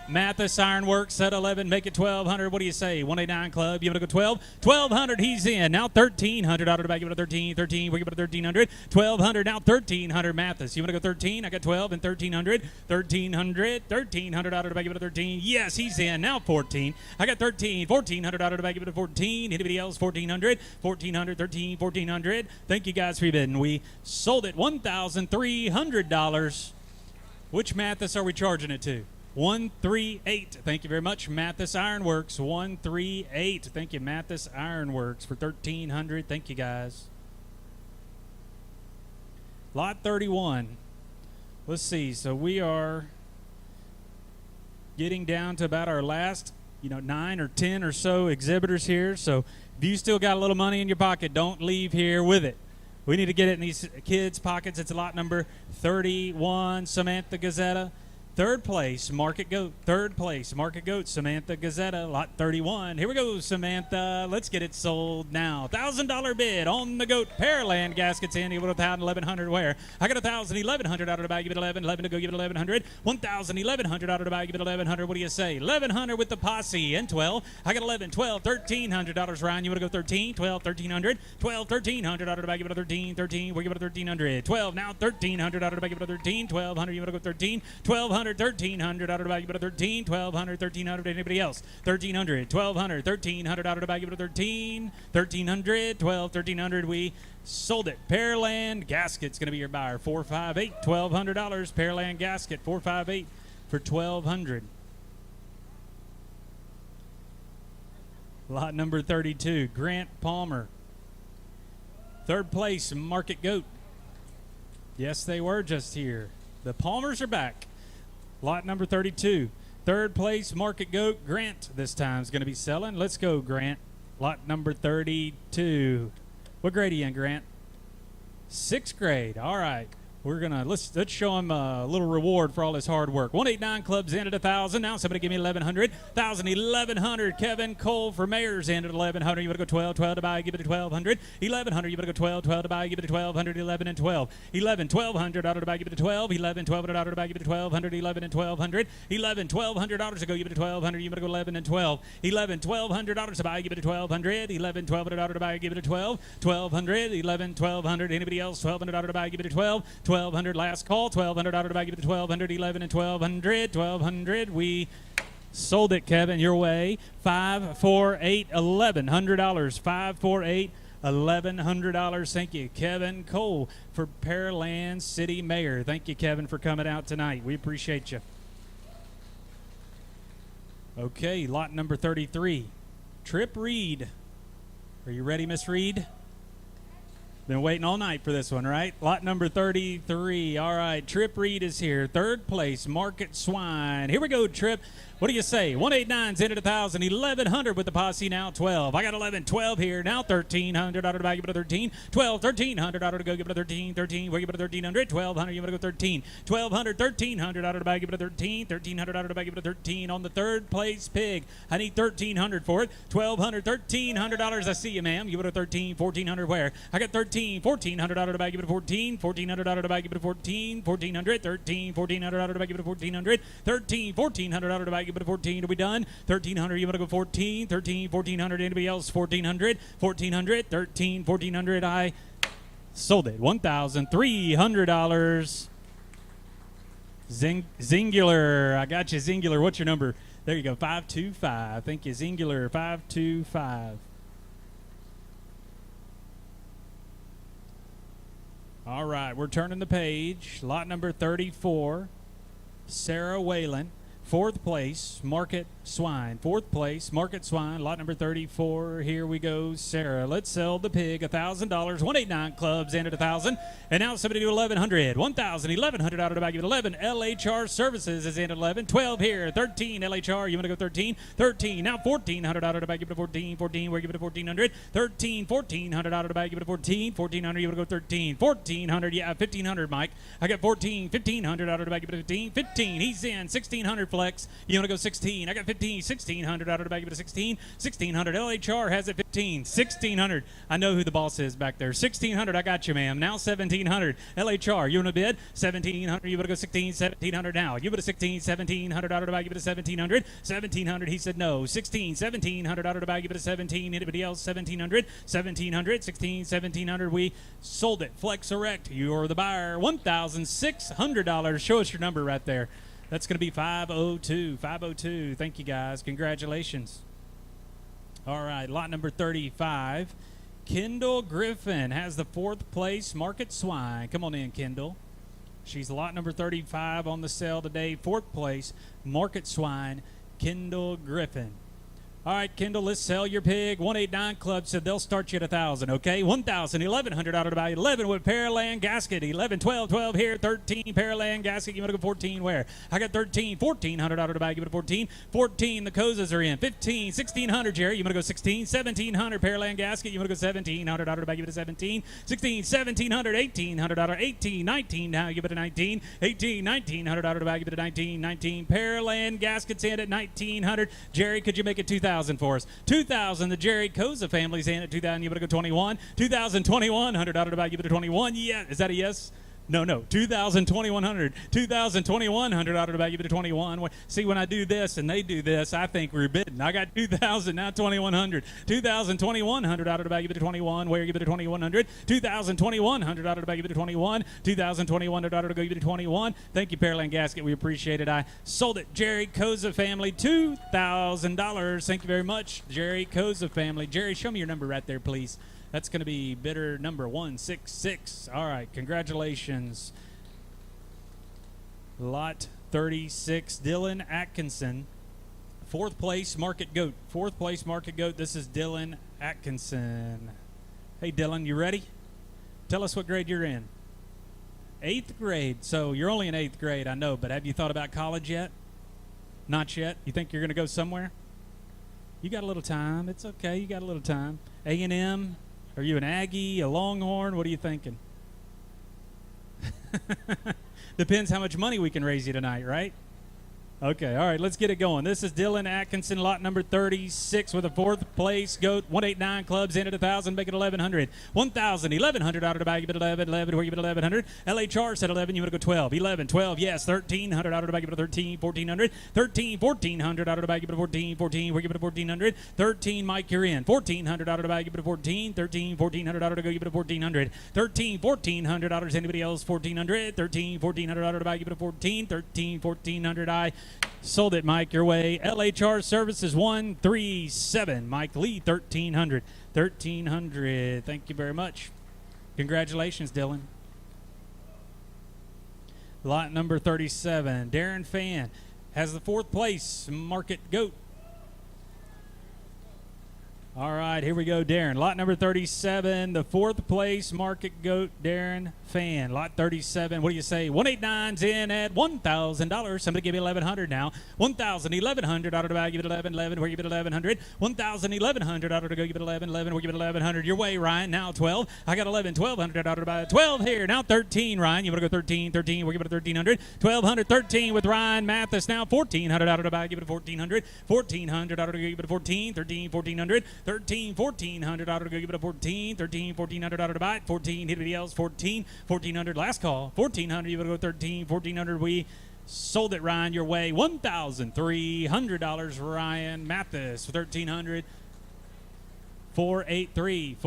Mathis Ironworks at 11, make it 1,200. What do you say? 189 Club. You want to go 12? 1,200. He's in. Now 1,300 out of the bag. Give it a 13. 13. We give it a 1,300. 1,200. Now 1,300. Mathis. You want to go 13? I got 12 and 1,300. 1,300. 1,300 out of the bag. Give it a 13. Yes, he's in. Now 14. I got 13. 1,400 out of the bag. Give it a 14. Anybody else? 1,400. 1,400. 13. 1,400. Thank you guys for your bidding. We sold it $1,300. Which Mathis are we charging it to? 138. Thank you very much, Mathis Ironworks. 138. Thank you, Mathis Ironworks, for 1,300. Thank you, guys. Lot 31. Let's see. So we are getting down to about our last, 9 or 10 or so exhibitors here. So if you still got a little money in your pocket, don't leave here with it. We need to get it in these kids' pockets. It's lot number 31, Samantha Gazetta. Third place, Market Goat. Third place, Market Goat, Samantha Gazetta, lot 31. Here we go, Samantha. Let's get it sold now. $1,000 bid on the Goat. Pearland gaskets in. You want 1,000, 1,100 where? I got 1,000, 1,100 out of the bag. Give it 11, 11 to go. Give it 1,100. 1,000, 1,100 out of the bag. Give it 1,100. What do you say? 1,100 with the posse and 12. I got 11, 12, $1,300. Ryan, you want to go 13, 12, 1,300. 12, 1,300 out of the bag. Give it a 13, 13. We give it a 1,300. 12 now, 1,300 out of the bag. Give it a 13, 1,200. You want to go 13, 1,200. 1,300 out of the bag, give it a 13, 1,200, 1,300, anybody else? 1,300, 1,200, 1,300 out of the bag, give it a 13, 1,300, 12, 1,300, we sold it. Pearland Gasket's going to be your buyer, 458, $1,200, Pearland Gasket, 458 for 1,200. Lot number 32, Grant Palmer. Third place, Market Goat. Yes, they were just here. The Palmers are back. Lot number 32. Third place, Market Goat. Grant this time is going to be selling. Let's go, Grant. Lot number 32. What grade are you in, Grant? 6th grade. All right. We're gonna let's show him a little reward for all his hard work. 189 Clubs in at 1,000. Now somebody give me 1,100. 1,1100. Kevin Cole for Mayor's in at 1,100. You better go 12. 12 to buy. Give it to 1,200. 1,100. You better go 12. 12 to buy. Give it to 1,200. 11 and 12. 11. 1,200 out of the buy. Give it to 12. 11. 1,200 out of the buy. Give it to 1,200. 11 and 1,200. 11. $1,200 to go. Give it to 1,200. You better go 11 and 12. 11. $1,200 to buy. Give it to 1,200. 11. $1,200 to buy. Give it to 12. 1,200. 11. 1,200. Anybody else? $1,200 to buy. Give it to 12. 1,200 last call. 1,200 out of the bag. Give it to 1,200. 11 and 1,200. 1,200. We sold it, Kevin, your way. 5, 4, 8, $1,100. 5, 4, 8, $1,100. Thank you, Kevin Cole for Pearland City Mayor. Thank you, Kevin, for coming out tonight. We appreciate you. Okay, lot number 33. Trip Reed. Are you ready, Miss Reed? Been waiting all night for this one, right? Lot number 33. All right, Trip Reed is here. Third place, Market Swine. Here we go, Trip. What do you say? 189's in at 1,000. 1,100 with the posse now. 12. I got 11. 12 here. Now 1,300 out of the bag. Give it a 13. 12. 1,300 out of the go. Give it a 13. 13. Where give it a 1,300. 1,200. You want to go 13. 1,200. 1,300 out of the bag. Give it a 13. 1,300 out of the bag. Give it a 13 on the third place pig. I need 1,300 for it. 1,200. $1,300. I see you, ma'am. Give it a 13. 1,400 where? I got 13. 1,400 out of the bag. Give it a 14. 1,400 out of the bag. Give it a 14. 1,400. 13. 1,400 out of the bag. Give it a 1,400. 13. 1,400 out of the bag. Give it a 14. Are we done? 1,300. You want to go 14. 13. 1,400. Anybody else? 1,400. 1,400. 13. 1,400. I sold it. $1,300. Zingular. I got you, Zingular. What's your number? There you go. 525. Thank you, Zingular. 525. All right, we're turning the page. Lot number 34, Sarah Whalen. Fourth place, Market Swine. Fourth place, Market Swine. Lot number 34. Here we go, Sarah. Let's sell the pig. $1,000. 189 Clubs in at 1,000. And now somebody do 1,100. 1,000. 1,100 out of the bag. Give it 11. LHR Services is in at 11. 12 here. 13 LHR. You want to go 13? 13. Now 1,400 out of the bag. Give it a 14. 14. Where give it a 1,400. 13. 1,400 out of the bag. Give it a 14. 1,400. You want to go 13. 1,400. Yeah, 1,500, Mike. I got 14. 1,500 out of the bag. Give it a 15. 15. He's in. 1,600 flex. You want to go 16. I got 15. 1,600 out of the bag. Give it a 16. 1,600. LHR has it 15. 1,600. I know who the boss is back there. 1,600. I got you, ma'am. Now 1,700. LHR. You want to bid? 1,700. You want to go 16. 1,700 now. You want a 16. 1,700 out of the bag. Give it a 1,700. 1,700. He said no. 16. 1,700 out of the bag. Give it a 17. Anybody else? 1,700. 1,700. 16. 1,700. We sold it. Flex erect. You're the buyer. $1,600. Show us your number right there. That's going to be 502. 502. Thank you, guys. Congratulations. All right, lot number 35. Kendall Griffin has the fourth place, Market Swine. Come on in, Kendall. She's lot number 35 on the sale today. Fourth place, Market Swine, Kendall Griffin. All right, Kendall, let's sell your pig. 189 Club said they'll start you at 1,000, okay? 1,000, 1,100 out of the value. 11 with Pearland Gasket. 11, 12, 12 here. 13, Pearland Gasket. You want to go 14 where? I got 13, 1,400 out of the bag. Give it a 14. 14, the Kozas are in. 15, 1,600, Jerry. You want to go 16. 1,700, Pearland Gasket. You want to go 1,700 out of the bag. Give it a 17. 16, 1,700, 1,800 out of 18, 19 now. Give it a 19. 18, 1,900 out of the bag. Give it a 19. 19, Pearland Gasket's in at 1,900. Jerry, could you make it 2,000 for us? 2,000, the Jerry Koza family's in at 2,000. You better go 21. 2,000, 2,100 out of the bag. Give it a 21. Yeah, is that a yes? No. 2,000, 2,100. 2,000, 2,100 out of the bag. Give it a 21. See, when I do this and they do this, I think we're bidding. I got 2,000, now 2,100. 2,000, 2,100 out of the bag. Give it a 21. Where? Give it a 2,100. 2,000, 2,100 out of the bag. Give it a 21. 2,000, 2,100 out of the go. Give it a 21. Thank you, Pearland Gasket. We appreciate it. I sold it. Jerry Koza family, $2,000. Thank you very much, Jerry Koza family. Jerry, show me your number right there, please. That's going to be bidder number 166. All right, congratulations. Lot 36, Dylan Atkinson fourth place market goat. Fourth place market goat. This is Dylan Atkinson. Hey, Dylan, you ready? Tell us what grade you're in. 8th grade. So you're only in 8th grade, I know, but have you thought about college yet? Not yet? You think you're going to go somewhere? You got a little time. It's okay. You got a little time. A&M? Are you an Aggie, a Longhorn? What are you thinking? Depends how much money we can raise you tonight, right? Okay, all right, let's get it going. This is Dylan Atkinson, lot number 36 with a fourth place goat. 189 clubs in at 1,000, make it 1,100. 1,000, 1,100 out of the bag, give it 11, 11, where you give it 1,100. LHR said 11, you want to go 12. 11, 12, yes. 1,300 out of the bag, give it 13, 1,400. 13, 1,400 out of the bag, give it 14, 14, where you give it 1,400. 13, Mike, you're in. 1,400 out of the bag, give it 14. 13, 1,400 out of the go, give it 1,400. 13, 1,400 out of anybody else, 1,400. 13, 1,400 out of the bag, give it 14. 13, 1,400, I sold it, Mike, your way. LHR Services 137. Mike Lee, 1,300. 1,300. Thank you very much. Congratulations, Dylan. Lot number 37. Darren Fan has the fourth place market goat. All right, here we go, Darren. Lot number 37, the fourth place market goat, Darren Fan. Lot 37, what do you say? 189's in at $1,000. Somebody give me 1,100 now. 1,000, 1,100 out of the bag, give it 11, 11, where you give it 1,100. 1,000, 1,100 out of the go, give it 11, 11, where you give it 1,100. Your way, Ryan. Now 12. I got 11, 1,200 out of the bag. 12 here. Now 13, Ryan. You want to go 13, 13, where you give it 1,300. 1,200, 13 with Ryan Mathis. Now 1,400 out of the bag, give it 1,400. 1,400 out of the go, give it 14, 13, 1,400. 13, 1,400 out of the go, give it a 14. 13, 1,400 out of the bite. 14, anybody else? 14, 1,400 last call. 1,400, you would go 13. 1,400, we sold it, Ryan, your way. $1,300, Ryan Mathis. 1,300. 483.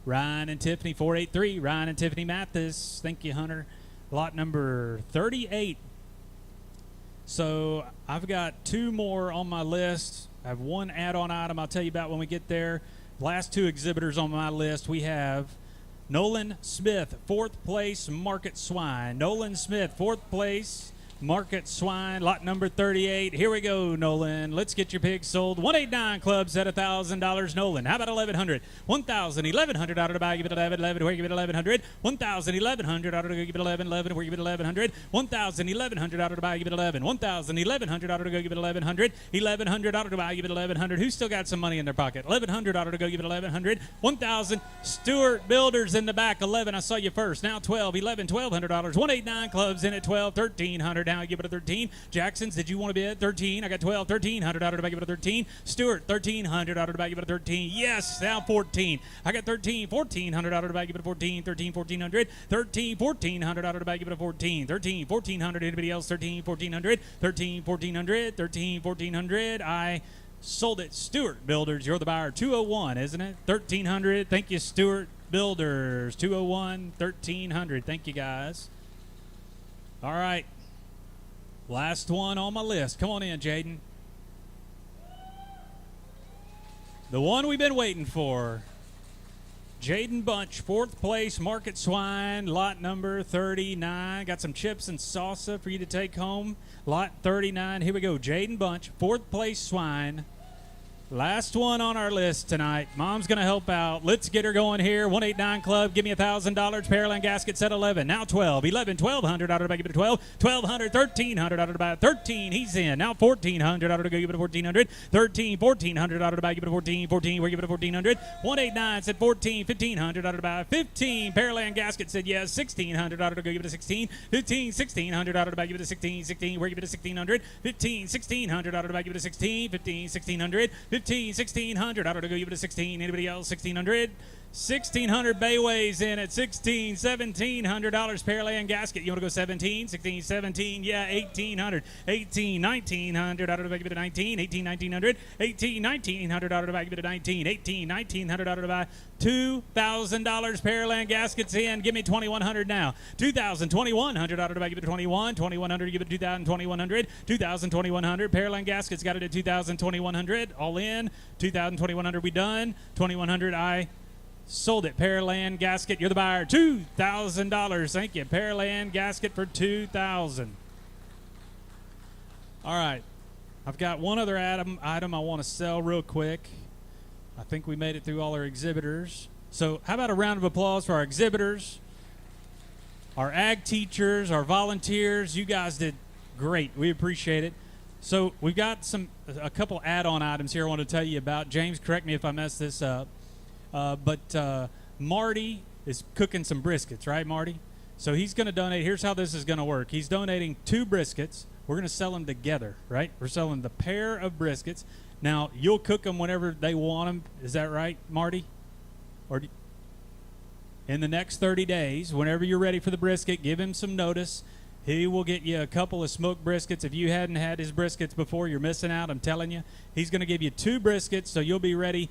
Ryan and Tiffany, 483. Ryan and Tiffany Mathis. Thank you, Hunter. Lot number 38. So I've got two more on my list. I have one add-on item I'll tell you about when we get there. Last two exhibitors on my list, we have Nolan Smith, fourth place market swine. Nolan Smith, fourth place market swine, lot number 38. Here we go, Nolan. Let's get your pig sold. 189 clubs at $1,000, Nolan. How about 1,100? 1,000, 1,100 out of the bag, give it 11, 11, where you give it 1,100. 1,000, 1,100 out of the go, give it 11, 11, where you give it 1,100. 1,000, 1,100 out of the bag, give it 11. 1,000, 1,100 out of the go, give it 1,100. 1,100 out of the bag, give it 1,100. Who's still got some money in their pocket? 1,100 out of the go, give it 1,100. 1,000, Stewart Builders in the back, 11. I saw you first. Now 12, 11, $1,200. 189 clubs in at 12, 1,300. Now I give it a 13. Jackson's, did you want to be at 13? I got 12, 1,300 out of the bag, give it a 13. Stewart, 1,300 out of the bag, give it a 13. Yes, now 14. I got 13, 1,400 out of the bag, give it a 14. 13, 1,400. 13, 1,400 out of the bag, give it a 14. 13, 1,400. Anybody else? 13, 1,400. 13, 1,400. 13, 1,400. I sold it. Stewart Builders, you're the buyer. 201, isn't it? 1,300. Thank you, Stewart Builders. 201, 1,300. Thank you, guys. All right. Last one on my list. Come on in, Jaden. The one we've been waiting for. Jaden Bunch, fourth place market swine, lot number 39. Got some chips and salsa for you to take home. Lot 39. Here we go. Jaden Bunch, fourth place swine. Last one on our list tonight. Mom's going to help out. Let's get her going here. 189 club. Give me $1,000. Pearland gaskets at 11. Now 12. 11, 1,200 out of the bag. Give it a 12. 1,200, 1,300 out of the bag. 13. He's in. Now 1,400 out of the go. Give it a 1,400. 13, 1,400 out of the bag. Give it a 14. 14. We're giving it a 1,400. 189 said 14. 1,500 out of the bag. 15. Pearland gasket said yes. 1,600 out of the go. Give it a 16. 15. 1,600 out of the bag. Give it a 16. 16. We're giving it a 1,600. 15. 1,600 out of the bag. Give it a 16. 15. 1,600. 15, 1,600 out of the go, give it a 16. Anybody else? 1,600. 1,600 Bayways in at 16, $1,700 Pearland gasket. You want to go 17, 16, 17, yeah, 1,800, 18, 1,900 out of the bag, give it a 19, 18, 1,900, 18, 1,900 out of the bag, give it a 19, 18, 1,900 out of the bag, $2,000 Pearland gaskets in. Give me 2,100 now. 2,000, 2,100 out of the bag, give it a 21, 2,100, give it 2,000, 2,100, 2,000, 2,100. Pearland gaskets got it at 2,000, 2,100. All in, 2,000, 2,100. We done. 2,100. I sold it. Pearland gasket, you're the buyer. $2,000. Thank you. Pearland gasket for $2,000. All right. I've got one other item I want to sell real quick. I think we made it through all our exhibitors. So how about a round of applause for our exhibitors, our ag teachers, our volunteers. You guys did great. We appreciate it. So we've got a couple add-on items here I want to tell you about. James, correct me if I mess this up. But Marty is cooking some briskets, right, Marty? So he's going to donate. Here's how this is going to work. He's donating 2 briskets. We're going to sell them together, right? We're selling the pair of briskets. Now, you'll cook them whenever they want them. Is that right, Marty? Or in the next 30 days, whenever you're ready for the brisket, give him some notice. He will get you a couple of smoked briskets. If you hadn't had his briskets before, you're missing out, I'm telling you. He's going to give you 2 briskets, so you'll be ready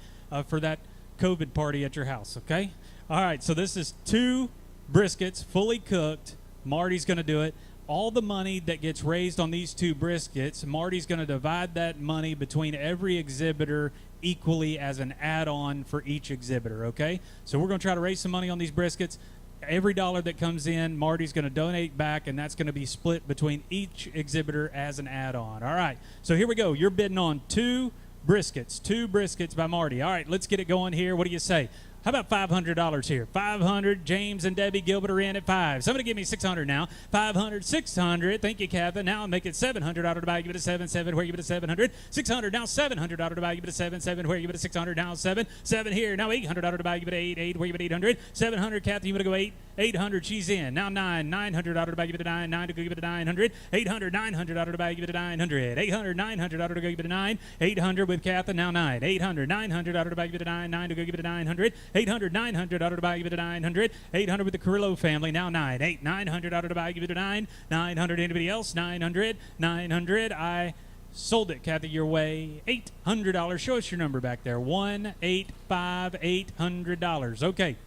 for that COVID party at your house, okay? All right, so this is 2 briskets, fully cooked. Marty's going to do it. All the money that gets raised on these 2 briskets, Marty's going to divide that money between every exhibitor equally as an add-on for each exhibitor, okay? So we're going to try to raise some money on these briskets. Every dollar that comes in, Marty's going to donate back, and that's going to be split between each exhibitor as an add-on. All right, so here we go. You're bidding on 2 briskets by Marty. All right, let's get it going here. What do you say? How about $500 here? 500. James and Debbie Gilbert are in at 5. Somebody give me 600 now. 500, 600. Thank you, Kathy. Now I'll make it $700 to buy. Give it a 7, 7. Where you get a 700? 600 now. $700 to buy. Give it a 7, 7. Where you get a 600 now. 7, 7 here. Now $800 to buy. Give it a 8, 8. Where you get 800? 700. Kathy, you want to go 8? 800. She's in. Now 9, $900 to buy. Give it a 9, 9 to go. Give it a 900. 800, $900 to buy. Give it a 900. 800, $900 to go. Give it a 9. 800 with Kathy. Now 9. 800, $900 to buy. Give it a 9, 9 to go. Give it a 900. 800, $900 to buy, give it a 900. 800 with the Carrillo family, now 9. 8, $900 to buy, give it a 9. 900, anybody else? 900, 900. I sold it, Kathy, your way. $800. Show us your number back there. 185, $800. Okay.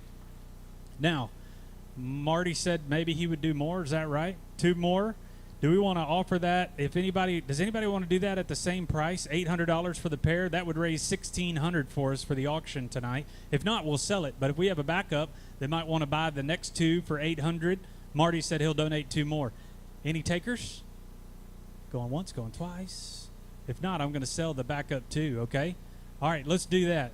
Now, Marty said maybe he would do more. Is that right? 2 more. Do we want to offer that? Does anybody want to do that at the same price? $800 for the pair. That would raise $1,600 for us for the auction tonight. If not, we'll sell it. But if we have a backup, they might want to buy the next 2 for $800. Marty said he'll donate 2 more. Any takers? Going once, going twice. If not, I'm going to sell the backup too. Okay. All right, let's do that.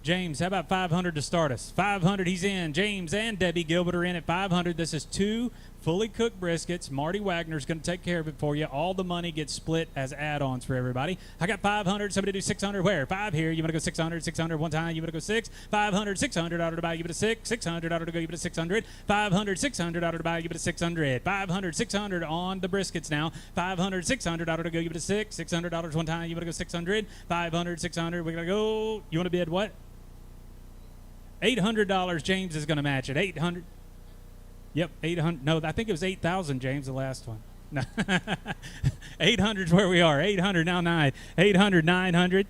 James, how about 500 to start us? 500, he's in. James and Debbie Gilbert are in at 500. This is 2 fully cooked briskets. Marty Wagner's going to take care of it for you. All the money gets split as add-ons for everybody. I got 500. Somebody do 600. Where? 5 here. You want to go 600? 600 one time. You want to go 6? 500. 600 out of the buy. Give it a 6. 600 out of the go. Give it a 600. 500. 600 out of the buy. Give it a 600. 500. 600 on the briskets now. 500. 600 out of the go. Give it a 6. $600 one time. You want to go 600. 500. 600. We're going to go. You want to bid what? $800. James is going to match it. 800. Yep, 800. No, I think it was 8,000, James, the last one. No. 800 is where we are. 800, now 9. 800, 900.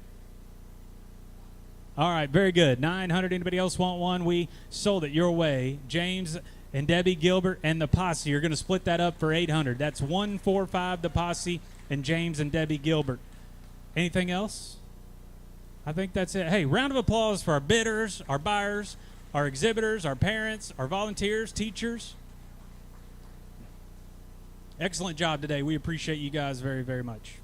All right, very good. 900. Anybody else want one? We sold it your way. James and Debbie Gilbert and the posse are going to split that up for 800. That's 145, the posse, and James and Debbie Gilbert. Anything else? I think that's it. Hey, round of applause for our bidders, our buyers, our exhibitors, our parents, our volunteers, teachers. Excellent job today. We appreciate you guys very, very much.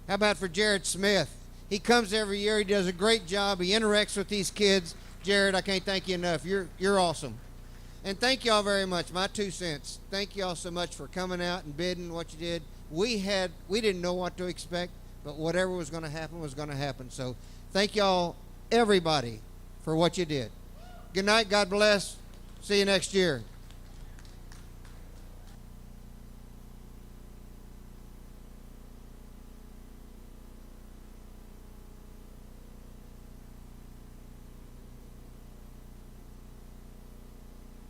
How about for Jared Smith? He comes every year. He does a great job. He interacts with these kids. Jared, I can't thank you enough. You're awesome. And thank y'all very much. My 2 cents. Thank y'all so much for coming out and bidding what you did. We didn't know what to expect, but whatever was going to happen was going to happen. So thank y'all, everybody, for what you did. Good night. God bless. See you next year.